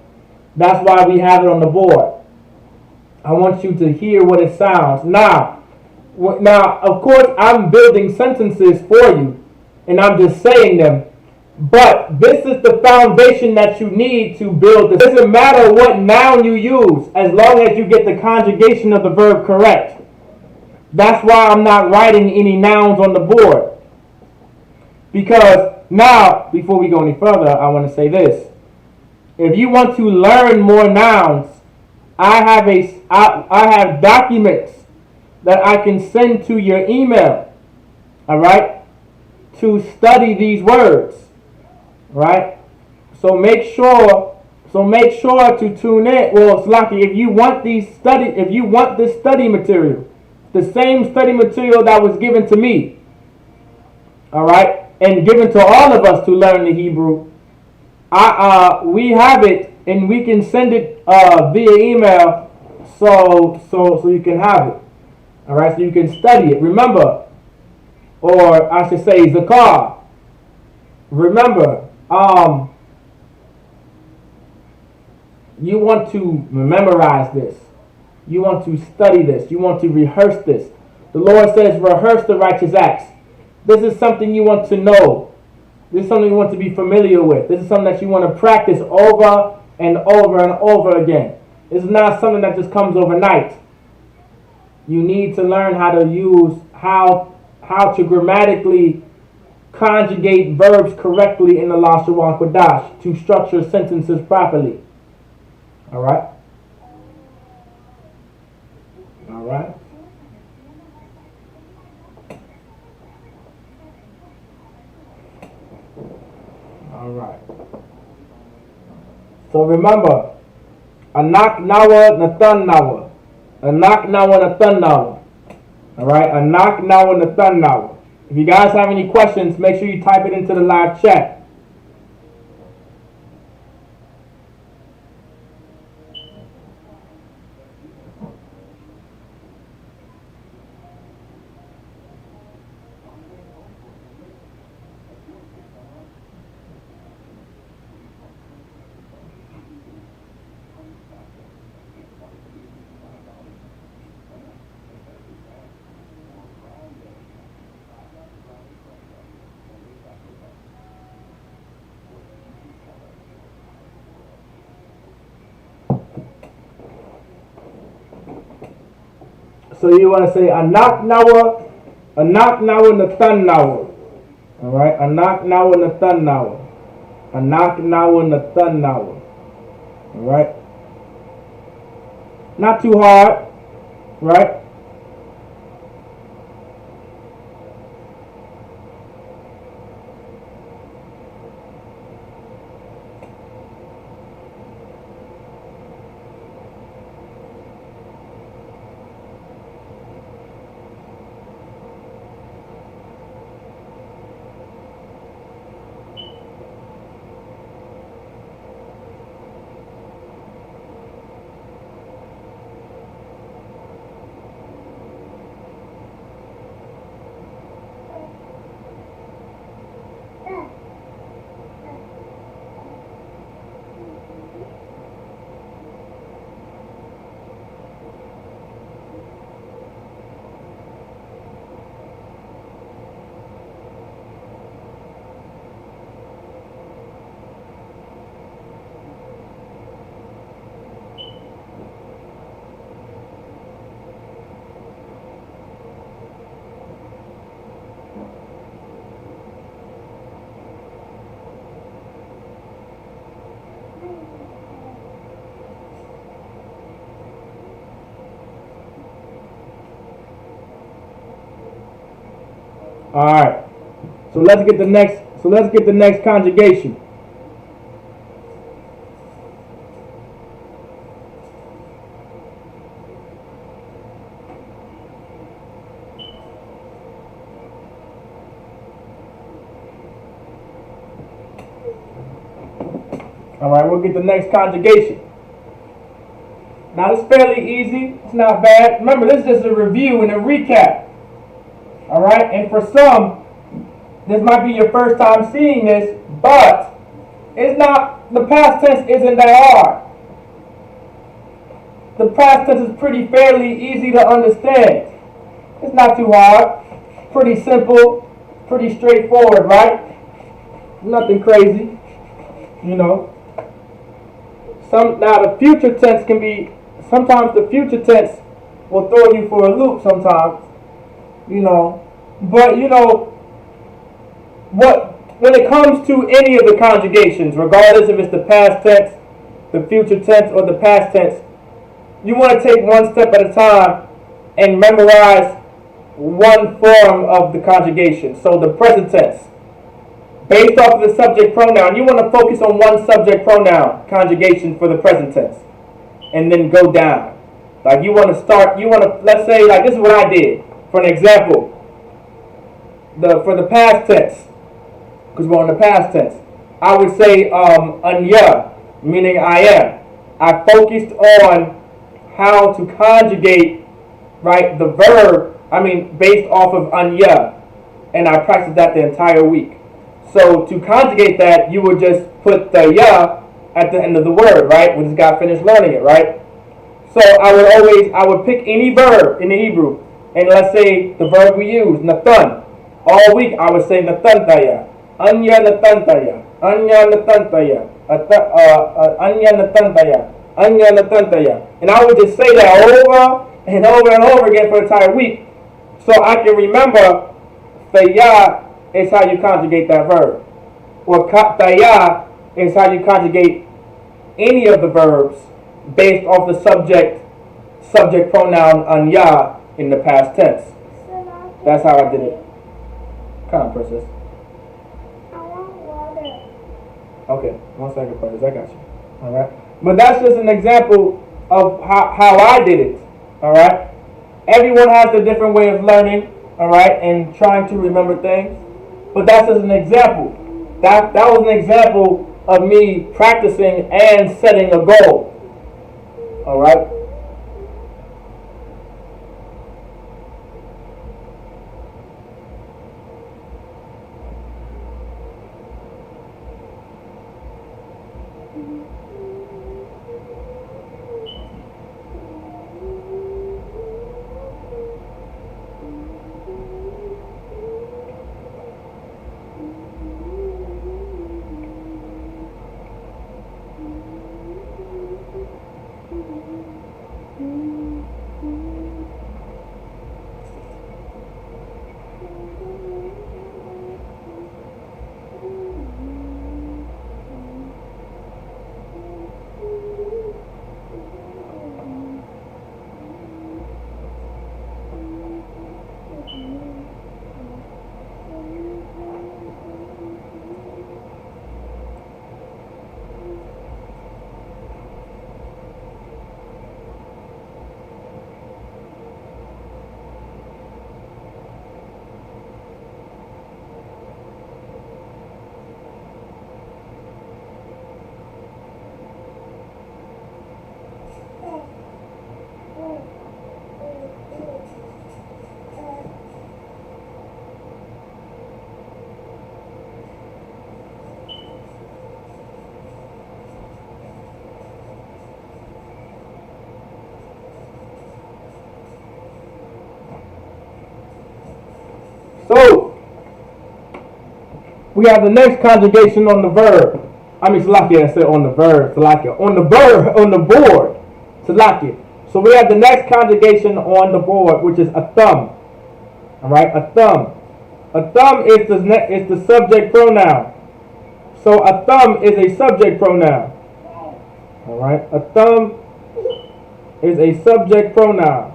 That's why we have it on the board. I want you to hear what it sounds. Now, of course, I'm building sentences for you, and I'm just saying them. But this is the foundation that you need to build. It doesn't matter what noun you use, as long as you get the conjugation of the verb correct. That's why I'm not writing any nouns on the board. Because now, before we go any further, I want to say this. If you want to learn more nouns, I have documents that I can send to your email. All right? To study these words. Right? So make sure to tune in. Well, Slaki, if you want this study material, the same study material that was given to me, all right, and given to all of us to learn the Hebrew, we have it, and we can send it via email, so you can have it, all right, so you can study it. Remember, or I should say, Zakar. Remember, you want to memorize this. You want to study this. You want to rehearse this. The Lord says, rehearse the righteous acts. This is something you want to know. This is something you want to be familiar with. This is something that you want to practice over and over and over again. This is not something that just comes overnight. You need to learn how to use, how to grammatically conjugate verbs correctly in the Lashawan Qadash to structure sentences properly. All right? All right. All right. So remember, anak nawa nathan nawa. Anak nawa nathan nawa. All right. Anak nawa nathan nawa. If you guys have any questions, make sure you type it into the live chat. So you want to say anak nawa Anak nawa natan nawa. Alright? Anak nawa natan nawa. Anak nawa natan nawa. Alright? Not too hard. Right? All right. So let's get the next conjugation. All right, we'll get the next conjugation. Now it's fairly easy. It's not bad. Remember, this is just a review and a recap. All right, and for some, this might be your first time seeing this, but it's not. The past tense isn't that hard. The past tense is fairly easy to understand. It's not too hard. Pretty simple. Pretty straightforward, right? Nothing crazy. You know. Now the future tense can be, sometimes the future tense will throw you for a loop sometimes, you know, but you know, when it comes to any of the conjugations, regardless if it's the past tense, the future tense, or the past tense, you want to take one step at a time and memorize one form of the conjugation. So the present tense, based off of the subject pronoun, you want to focus on one subject pronoun conjugation for the present tense, and then go down. Like you want to let's say, like this is what I did. For an example, for the past tense, because we're on the past tense, I would say anya, meaning I am. I focused on how to conjugate, right, the verb, based off of anya, and I practiced that the entire week. So to conjugate that, you would just put the ya at the end of the word, right? We just got finished learning it, right? So I would pick any verb in the Hebrew, and let's say the verb we use, nathan. All week I would say natantaya, anya natantaya, anya natantaya, anya natantaya, anya natantaya, and I would just say that over and over and over again for the entire week, so I can remember the ya is how you conjugate that verb, or kataya is how you conjugate any of the verbs based off the subject pronoun anya in the past tense. That's how I did it. Come on, princess. I want water. Okay, 1 second, princess. I got you. All right, but that's just an example of how I did it. All right, everyone has a different way of learning. All right, and trying to remember things. But that's just an example. That was an example of me practicing and setting a goal. All right. So we have the next conjugation on the verb. I mean, Salakia, I said on the verb, Salakia. On the verb, on the board, Salakia. So we have the next conjugation on the board, which is a thumb. All right, a thumb. A thumb is the subject pronoun. So a thumb is a subject pronoun. All right, a thumb is a subject pronoun.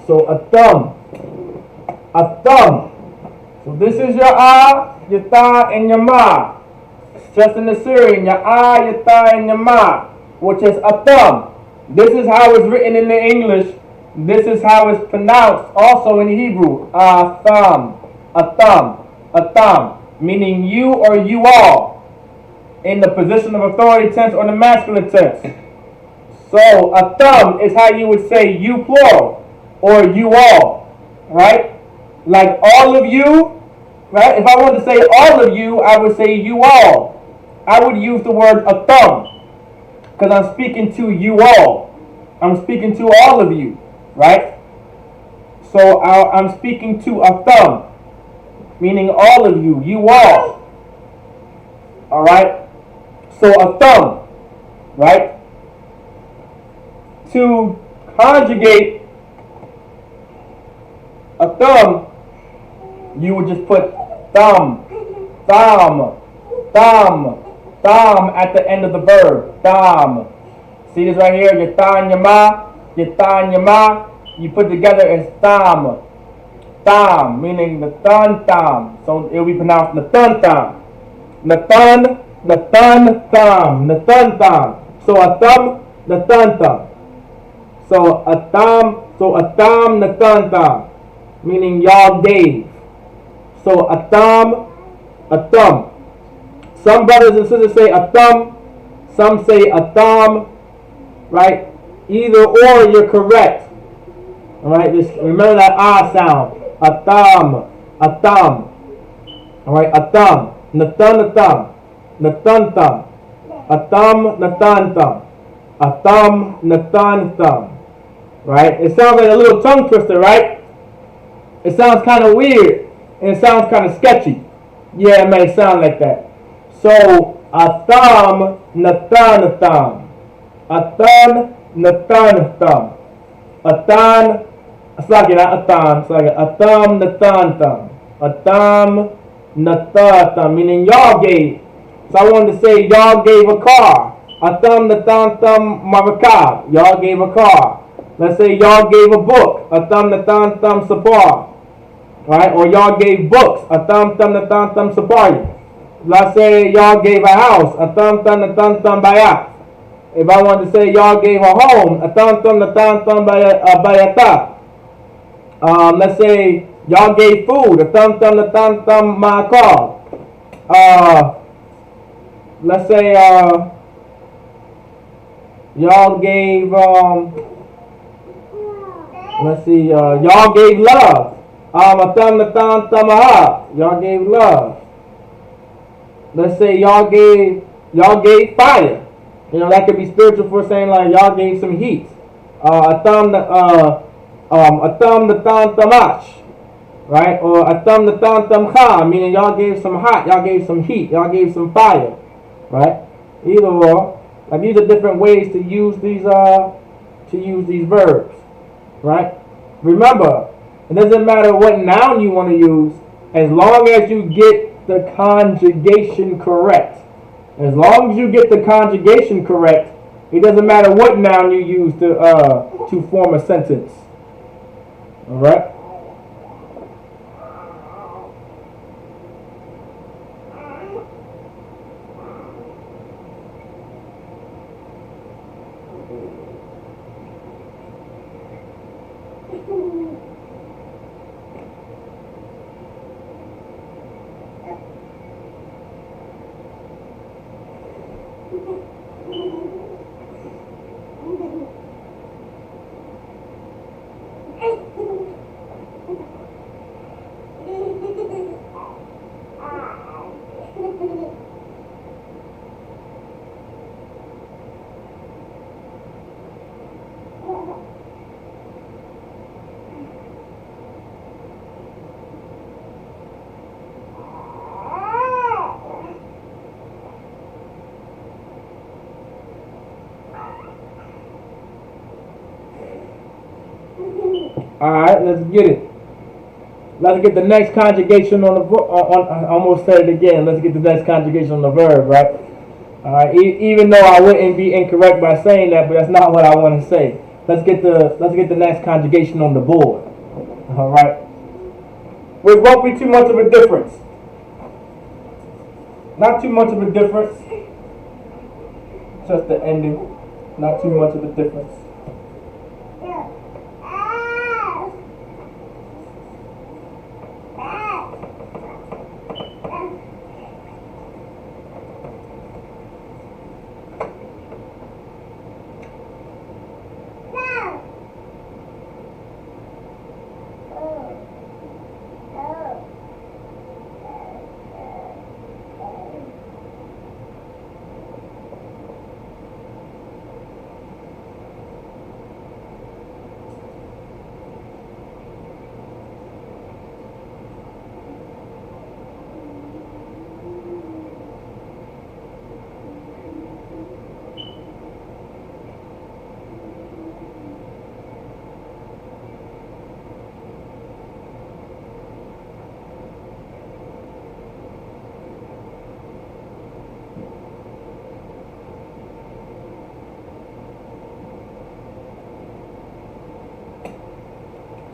So a thumb. A thumb. So this is your ah, your tha, and your ma. It's just in the Syrian, your ah, your tha, and your ma, which is a thumb. This is how it's written in the English. This is how it's pronounced also in Hebrew. A thumb. A thumb. A thumb. Meaning you or you all. In the position of authority tense or the masculine tense. So a thumb is how you would say you plural. Or you all, right? Like all of you, right? If I wanted to say all of you, I would say you all. I would use the word a thumb because I'm speaking to you all. I'm speaking to all of you, right? So I'm speaking to a thumb, meaning all of you, you all. All right? So a thumb, right? To conjugate a thumb, you would just put thumb, thumb, thumb, thumb at the end of the verb. Thumb. See this right here? Your tha and your ma, your tha and your ma, you put together as thumb. Thumb, meaning the thun thumb. So it will be pronounced Nathan thumb. Nathan, Nathan thumb, Nathan thumb. So a thumb, Nathan thumb. So a thumb, Nathan thumb. Meaning y'all gave. So a thumb, a thumb. Some brothers and sisters say a thumb, some say a thumb, right? Either or, you're correct. All right, just remember that ah sound. A thumb, a thumb. All right, a thumb. Nathan, a thumb. Nathan thumb. A thumb, Nathan thumb. A thumb, Nathan thumb. Right? It sounds like a little tongue twister, right? It sounds kind of weird, and it sounds kind of sketchy. Yeah, it may sound like that. So, a thumb, Nathan, a thumb. A thumb, Nathan, a thumb. A thumb, it's like not a thumb, it's like a thumb, Nathan, thumb. A thumb, Nathan, thumb, meaning y'all gave. So I wanted to say y'all gave a car. A thumb, Nathan, thumb, Marakab. Y'all gave a car. Let's say y'all gave a book. A thumb, Nathan, thumb, Sapar. Right? Or y'all gave books. A thumb, Nathan, thumb, Sapari. Let's say y'all gave a house. A thumb, Nathan, thumb, Bayat. If I wanted to say y'all gave a home. A thumb, Nathan, thumb, Bayata. Let's say y'all gave food. A thumb, Nathan, thumb, Ma'akal. Let's say y'all gave let's see, y'all gave love. Y'all gave love. Let's say y'all gave fire. You know, that could be spiritual for saying like y'all gave some heat. A thumb tamash. Right? Or a thumb tamcha, meaning y'all gave some hot, y'all gave some heat, y'all gave some fire. Right? Either or. Like these are different ways to use these verbs. Right? Remember, it doesn't matter what noun you want to use, as long as you get the conjugation correct. As long as you get the conjugation correct, it doesn't matter what noun you use to form a sentence. All right? Alright, let's get it. Let's get the next conjugation on the I almost said it again. Let's get the next conjugation on the verb, right? Alright, even though I wouldn't be incorrect by saying that, but that's not what I want to say. Let's get the next conjugation on the board. Alright. Which won't be too much of a difference. Not too much of a difference. Just the ending. Not too much of a difference.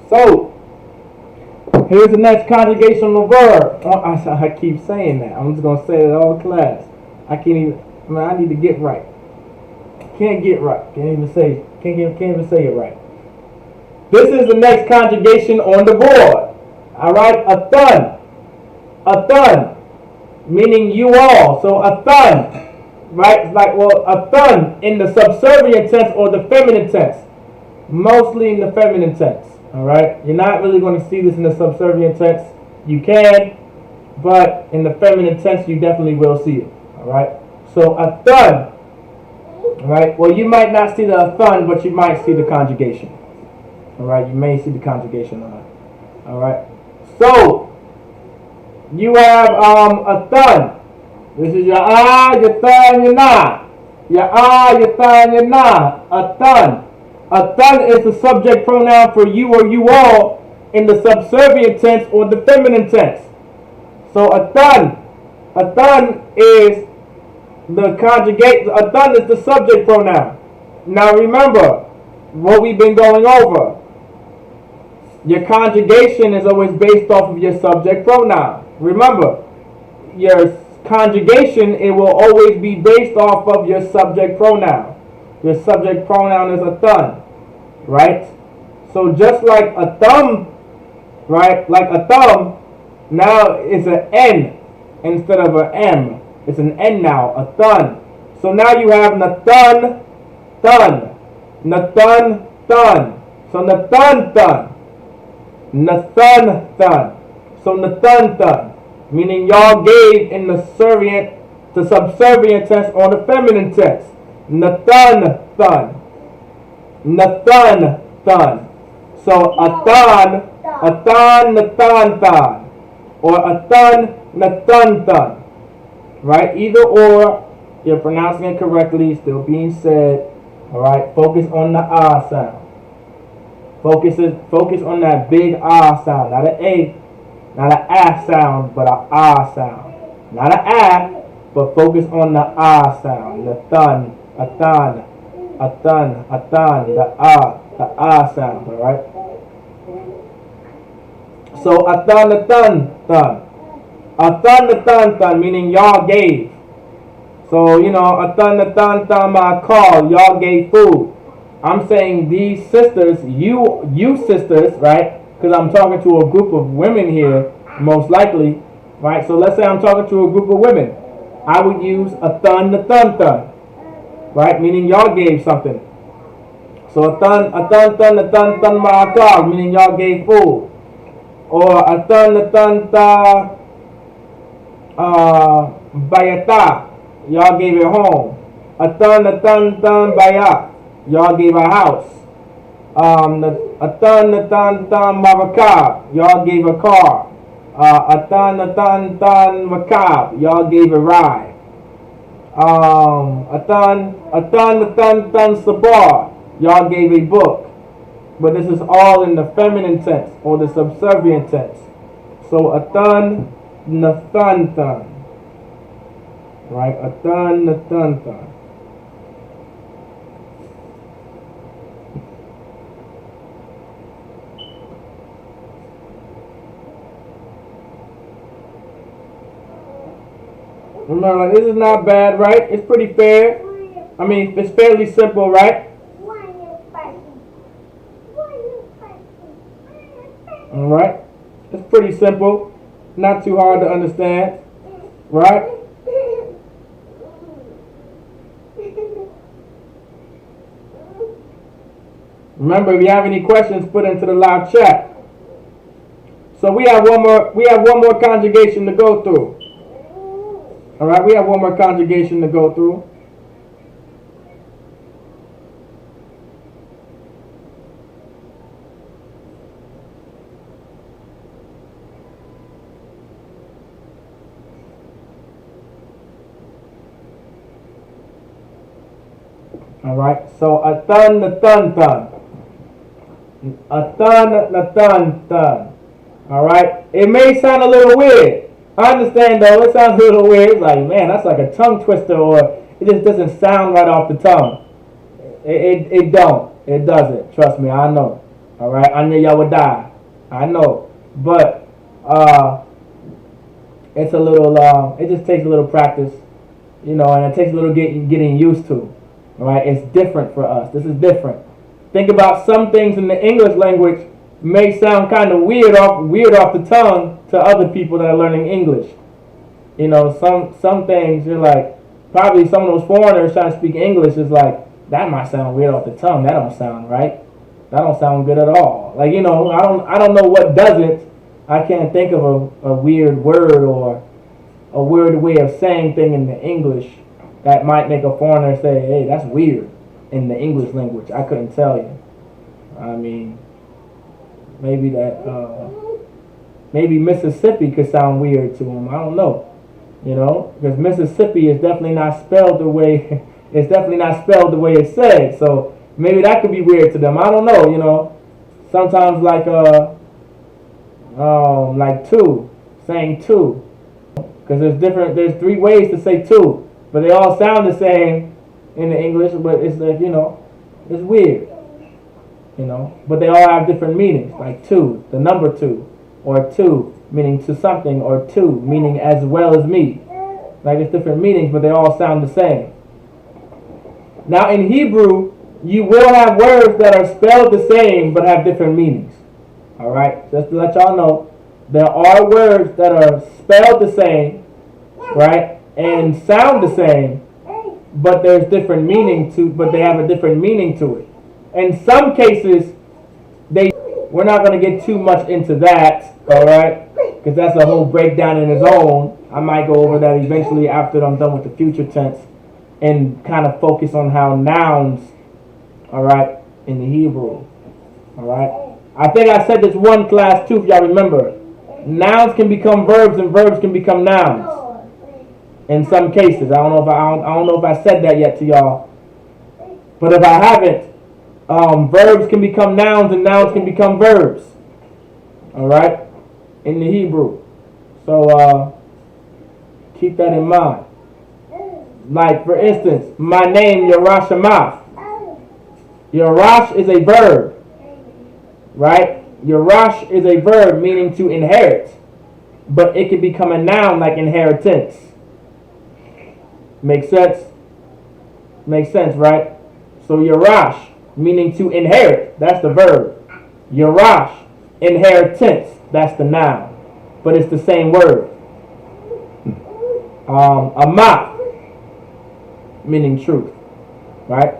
So, here's the next conjugation of the verb. I keep saying that. I'm just going to say it all class. I can't even, I need to get right. Can't get right. Can't even say it right. This is the next conjugation on the board. Alright, a thun. A thun. Meaning you all. So a thun. Right? It's like, well, a thun in the subservient tense or the feminine tense. Mostly in the feminine tense. Alright, you're not really going to see this in the subservient tense. You can, but in the feminine tense, you definitely will see it. Alright, so a thun. Alright, well, you might not see the thun, but you might see the conjugation. Alright, you may see the conjugation on it. Alright, so you have a thun. This is your your thun, your nah. Your thun, your nah. A thun. A thun is the subject pronoun for you or you all in the subservient tense or the feminine tense. So a thun is the conjugate. A thun is the subject pronoun. Now remember what we've been going over. Your conjugation is always based off of your subject pronoun. Remember, your conjugation, it will always be based off of your subject pronoun. Your subject pronoun is a thun, right? So just like a thumb, right? Like a thumb, now it's an N instead of an M. It's an N now, a thun. So now you have Nathun, thun. Nathun, thun. So Nathun, thun. Nathun, thun. So Nathun, thun. Meaning y'all gave in the subservient tense or the feminine tense. Nathun, thun. Nathun, thun. So a thun, Nathan, thun. Or a thun, Nathun, thun. Right? Either or, you're pronouncing it correctly, still being said. Alright? Focus on the ah sound. Focus on that big ah sound. Not an A, not an ah sound, but an ah sound. Not an ah, but focus on the ah sound. The thun, a thun, a thun, a thun, the ah sound, alright? So a thun, thun. A thun, thun, meaning y'all gave. So, you know, a thun, thun, my call, y'all gave food. I'm saying these sisters, you sisters, right? Because I'm talking to a group of women here, most likely, right? So let's say I'm talking to a group of women. I would use a thun, thun. right? Meaning y'all gave something. So atan ma'akal, meaning y'all gave food. Or atan bayata, y'all gave a home. Atan bayat, y'all gave a house. Atan marakab, y'all gave a car. Atan makab, y'all gave a ride. Atan sabar, y'all gave a book. But this is all in the feminine tense or the subservient tense. So atan nathan, right? Atan nathan. Remember, like, this is not bad, right? It's pretty fair. I mean, it's fairly simple, right? All right, it's pretty simple, not too hard to understand, right? Remember, if you have any questions, put into the live chat. So we have one more conjugation to go through. All right, we have one more conjugation to go through. All right, so atan natantan. Atan natantan. All right, it may sound a little weird. I understand though, it sounds a little weird. It's like, man, that's like a tongue twister, or it just doesn't sound right off the tongue. It doesn't. Trust me, I know. All right, I knew y'all would die. I know, but it's a little. It just takes a little practice, you know, and it takes a little getting used to. All right, it's different for us. This is different. Think about some things in the English language may sound kind of weird off the tongue to other people that are learning English. You know, some things you're like, probably some of those foreigners trying to speak English is like, that might sound weird off the tongue. That don't sound right. That don't sound good at all. Like, you know, I don't know what doesn't. I can't think of a weird word or a weird way of saying thing in the English that might make a foreigner say, hey, that's weird in the English language. I couldn't tell you. I mean, maybe Mississippi could sound weird to them. I don't know. You know, because Mississippi is definitely not spelled the way it's said. So maybe that could be weird to them. I don't know. You know, sometimes like two, saying two, because there's three ways to say two. But they all sound the same in the English, but it's like, you know, it's weird. You know, but they all have different meanings, like two, the number two, or two meaning to something, or two meaning as well as me. Like, it's different meanings, but they all sound the same. Now in Hebrew, you will have words that are spelled the same but have different meanings. Alright, just to let y'all know, there are words that are spelled the same, right? And sound the same, but there's different meaning but they have a different meaning to it. In some cases, we're not going to get too much into that, all right? Because that's a whole breakdown in its own. I might go over that eventually after I'm done with the future tense and kind of focus on how nouns, all right, in the Hebrew, all right? I think I said this one class too, if y'all remember. Nouns can become verbs and verbs can become nouns. In some cases, I don't know if I said that yet to y'all, but if I haven't, verbs can become nouns and nouns can become verbs. All right, in the Hebrew. So keep that in mind. Like for instance, my name Yerash Amath. Yerash is a verb, right? Yerash is a verb meaning to inherit, but it can become a noun like inheritance. Makes sense? Makes sense, right? So Yerash, meaning to inherit, that's the verb. Yerash, inheritance, that's the noun. But it's the same word. Amath, meaning truth. right?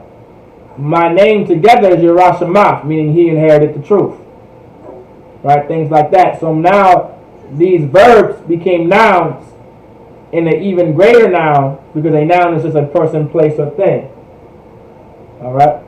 My name together is Yerashamath, meaning he inherited the truth, right? Things like that. So now these verbs became nouns in an even greater noun, because a noun is just a person, place, or thing. All right.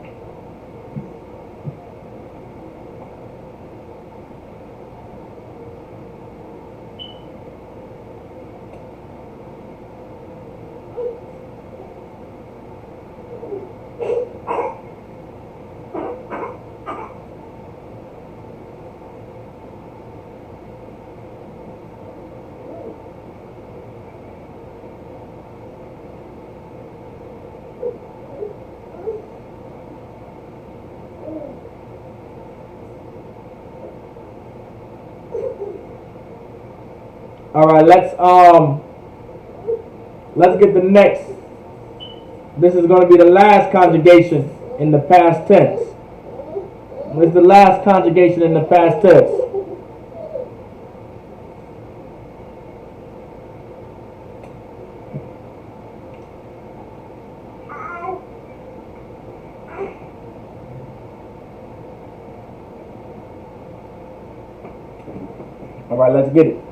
All right, let's get the next. This is going to be the last conjugation in the past tense. This is the last conjugation in the past tense. All right, let's get it.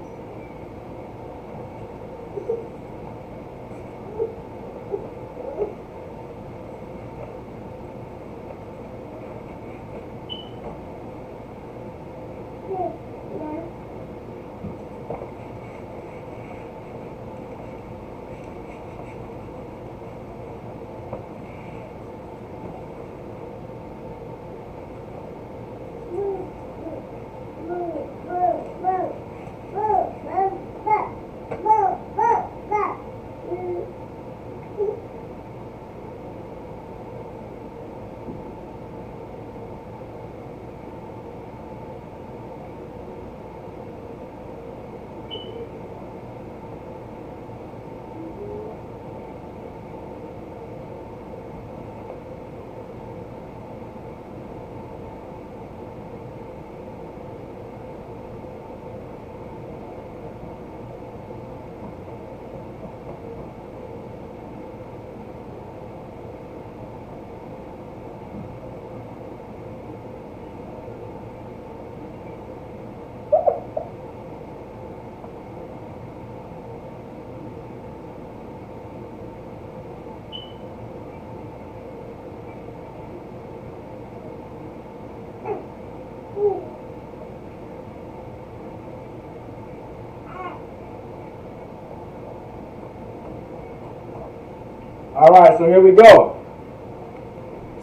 All right, so here we go.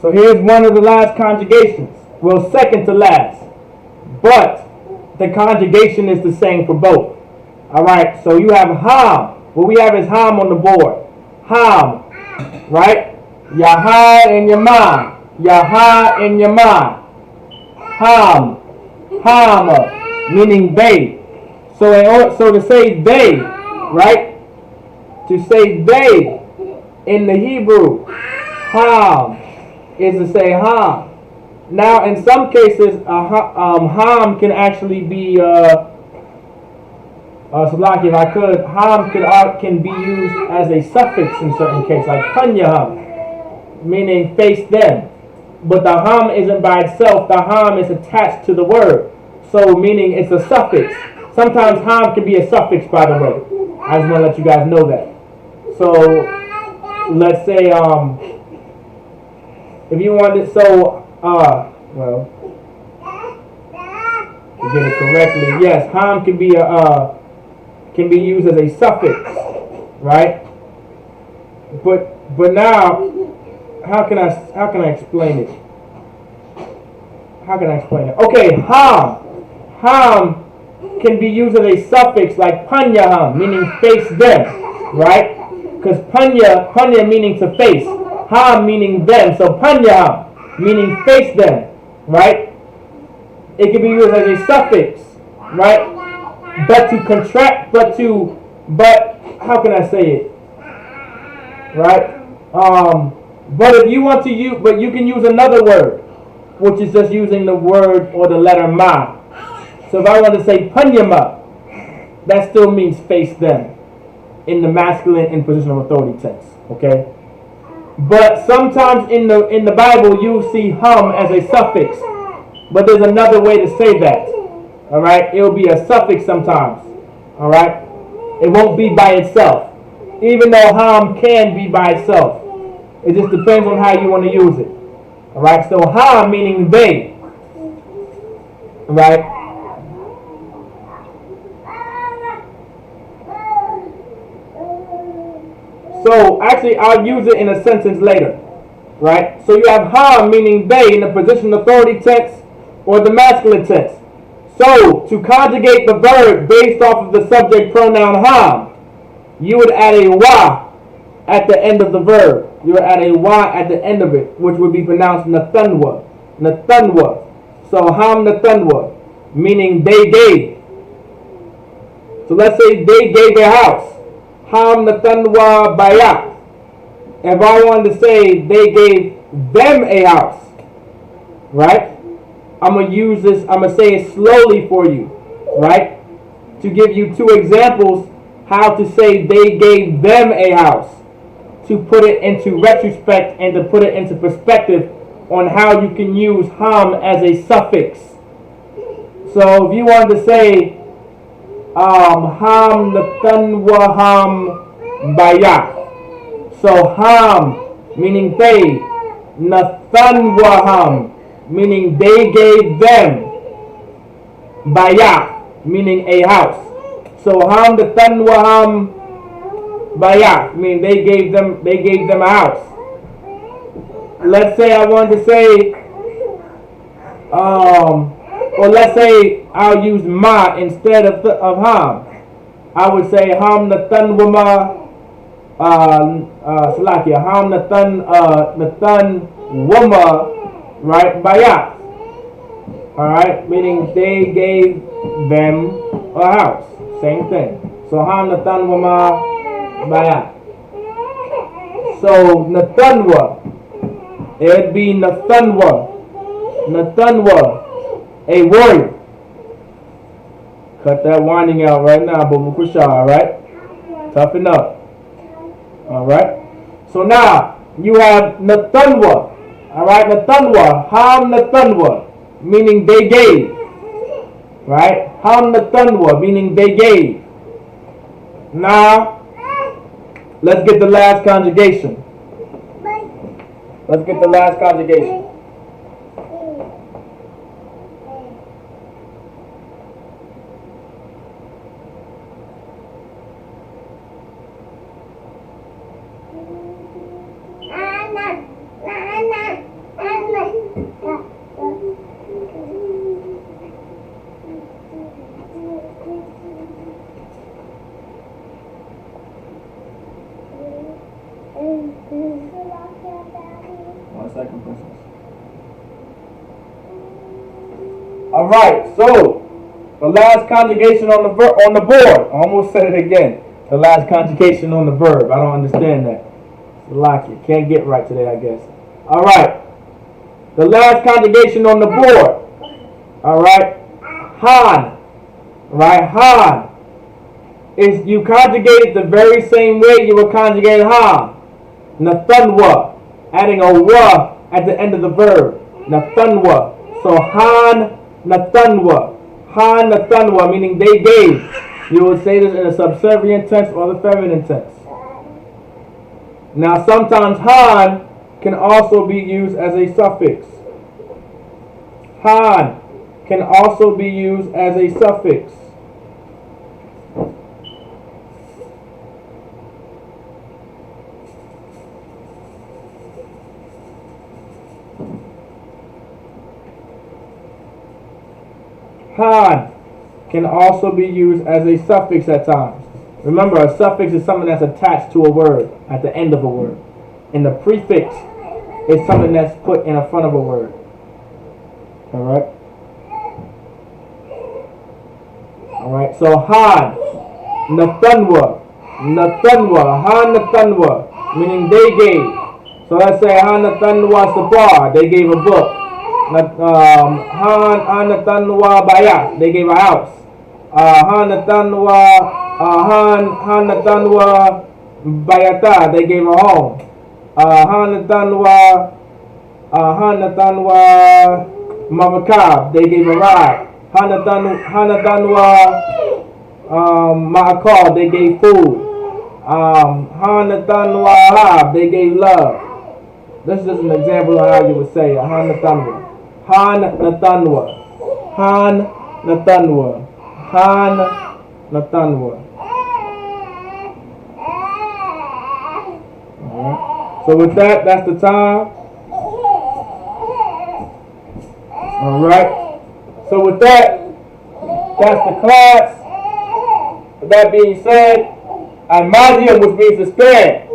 So here's one of the last conjugations. Well, second to last. But the conjugation is the same for both. All right, so you have ham. What we have is ham on the board. Ham, right? Yaha and Yama. Yaha and Yama. Ham. Hama, meaning they. So to say they, right? To say they in the Hebrew, ham, is to say ham. Now, in some cases, ham can actually be, Salaki, if I could, ham can be used as a suffix in certain cases, like panyaham, meaning face them. But the ham isn't by itself, the ham is attached to the word. So, meaning it's a suffix. Sometimes ham can be a suffix, by the way. I just want to let you guys know that. So, let's say, if you wanted, well, to get it correctly, yes, ham can be used as a suffix, right? But now, how can I explain it? How can I explain it? Okay, ham can be used as a suffix like panyaham, meaning face them, right? Because panya meaning to face, ham meaning them, so panyaham meaning face them, right? It can be used as a suffix, right? But how can I say it? Right? But if you want to use, but you can use another word, which is just using the word or the letter ma. So if I want to say panyama, that still means face them in the masculine in position of authority tense. Okay? But sometimes in the Bible you see ham as a suffix. But there's another way to say that. Alright? It'll be a suffix sometimes. Alright? It won't be by itself. Even though ham can be by itself. It just depends on how you want to use it. Alright? So ham meaning they. Right? So actually I'll use it in a sentence later. Right? So you have ham meaning they in the position authority tense or the masculine tense. So to conjugate the verb based off of the subject pronoun ham, you would add a wa at the end of the verb. You would add a wa at the end of it, which would be pronounced nathunwa. Nathunwa. So ham nathunwa, meaning they gave. So let's say they gave a house. Ham nathunwa bayat. If I wanted to say they gave them a house, right? I'm going to use this, I'm going to say it slowly for you, right? To give you two examples how to say they gave them a house. To put it into retrospect and to put it into perspective on how you can use ham as a suffix. So if you wanted to say ham nathunwa ham bayat. So ham meaning they, nathunwa ham meaning they gave them, bayat meaning a house. So ham nathunwa ham bayat meaning they gave them a house. Let's say I wanted to say or let's say I'll use ma instead of ham. I would say ham nathunwa ma Salakia, ham nathan wama, right, bayat. Alright, meaning they gave them a house. Same thing. So ham nathan wama bayat. So nathanwa, it'd be nathanwa. Nathanwa, a warrior. Cut that winding out right now, Babu Kusha, alright? Toughen up. Alright, so now you have nathunwa. Alright, nathunwa, ham nathunwa, meaning they gave. Right, ham nathunwa, meaning they gave. Now, let's get the last conjugation. Let's get the last conjugation. All right, so the last conjugation on the board. I almost said it again. The last conjugation on the verb. I don't understand that. Lock it. Can't get right today, I guess. All right. The last conjugation on the board. All right. Han. Right. Han is you conjugate it the very same way you would conjugate ham. Nathunwa, adding a wa at the end of the verb. Nathunwa. So han nathunwa. Han nathunwa, meaning they gave. You would say this in a subservient tense or the feminine tense. Now sometimes han can also be used as a suffix. Han can also be used as a suffix. Han can also be used as a suffix at times. Remember, a suffix is something that's attached to a word at the end of a word. And the prefix is something that's put in front of a word. Alright? Alright, so Han, Nathunwa, Han Nathunwa, meaning they gave. So let's say Han Nathunwa Sabar, they gave a book. Han Nathunwa Bayat, they gave a house. Han Nathunwa Bayata, they gave a home. Hanatanwa, Hanatanwa Mamakab, they gave a ride. Hanatanwa Ma'akal, they gave food. Hanatanwa Hab, they gave love. This is just an example of how you would say Hanatanwa. Hanatanwa. Hanatanwa. Hanatanwa. So with that, that's the time. Alright. So with that, that's the class. With that being said, Almadium, which means to stand.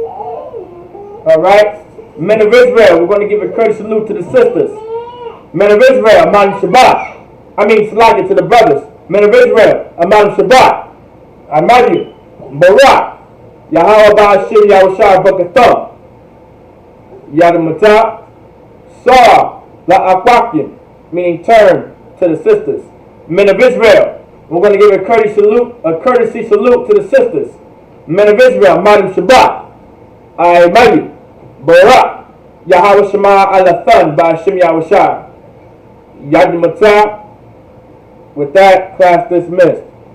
Alright. Men of Israel, we're going to give a courteous salute to the sisters. Men of Israel, Aman Shabbat. Salaki to the brothers. Men of Israel, Aman Shabbat. Almadium. Barak. Yahweh Ba'ashim Yahushua Bakatham. Yadamata. Sar. La'akwakim. Meaning turn to the sisters. Men of Israel, we're going to give a courtesy salute to the sisters. Men of Israel, Madam Shabbat. Aymadi. Barak. Yahweh Shema Alathan Ba'ashim Yahushua. Yadamata. With that, class dismissed.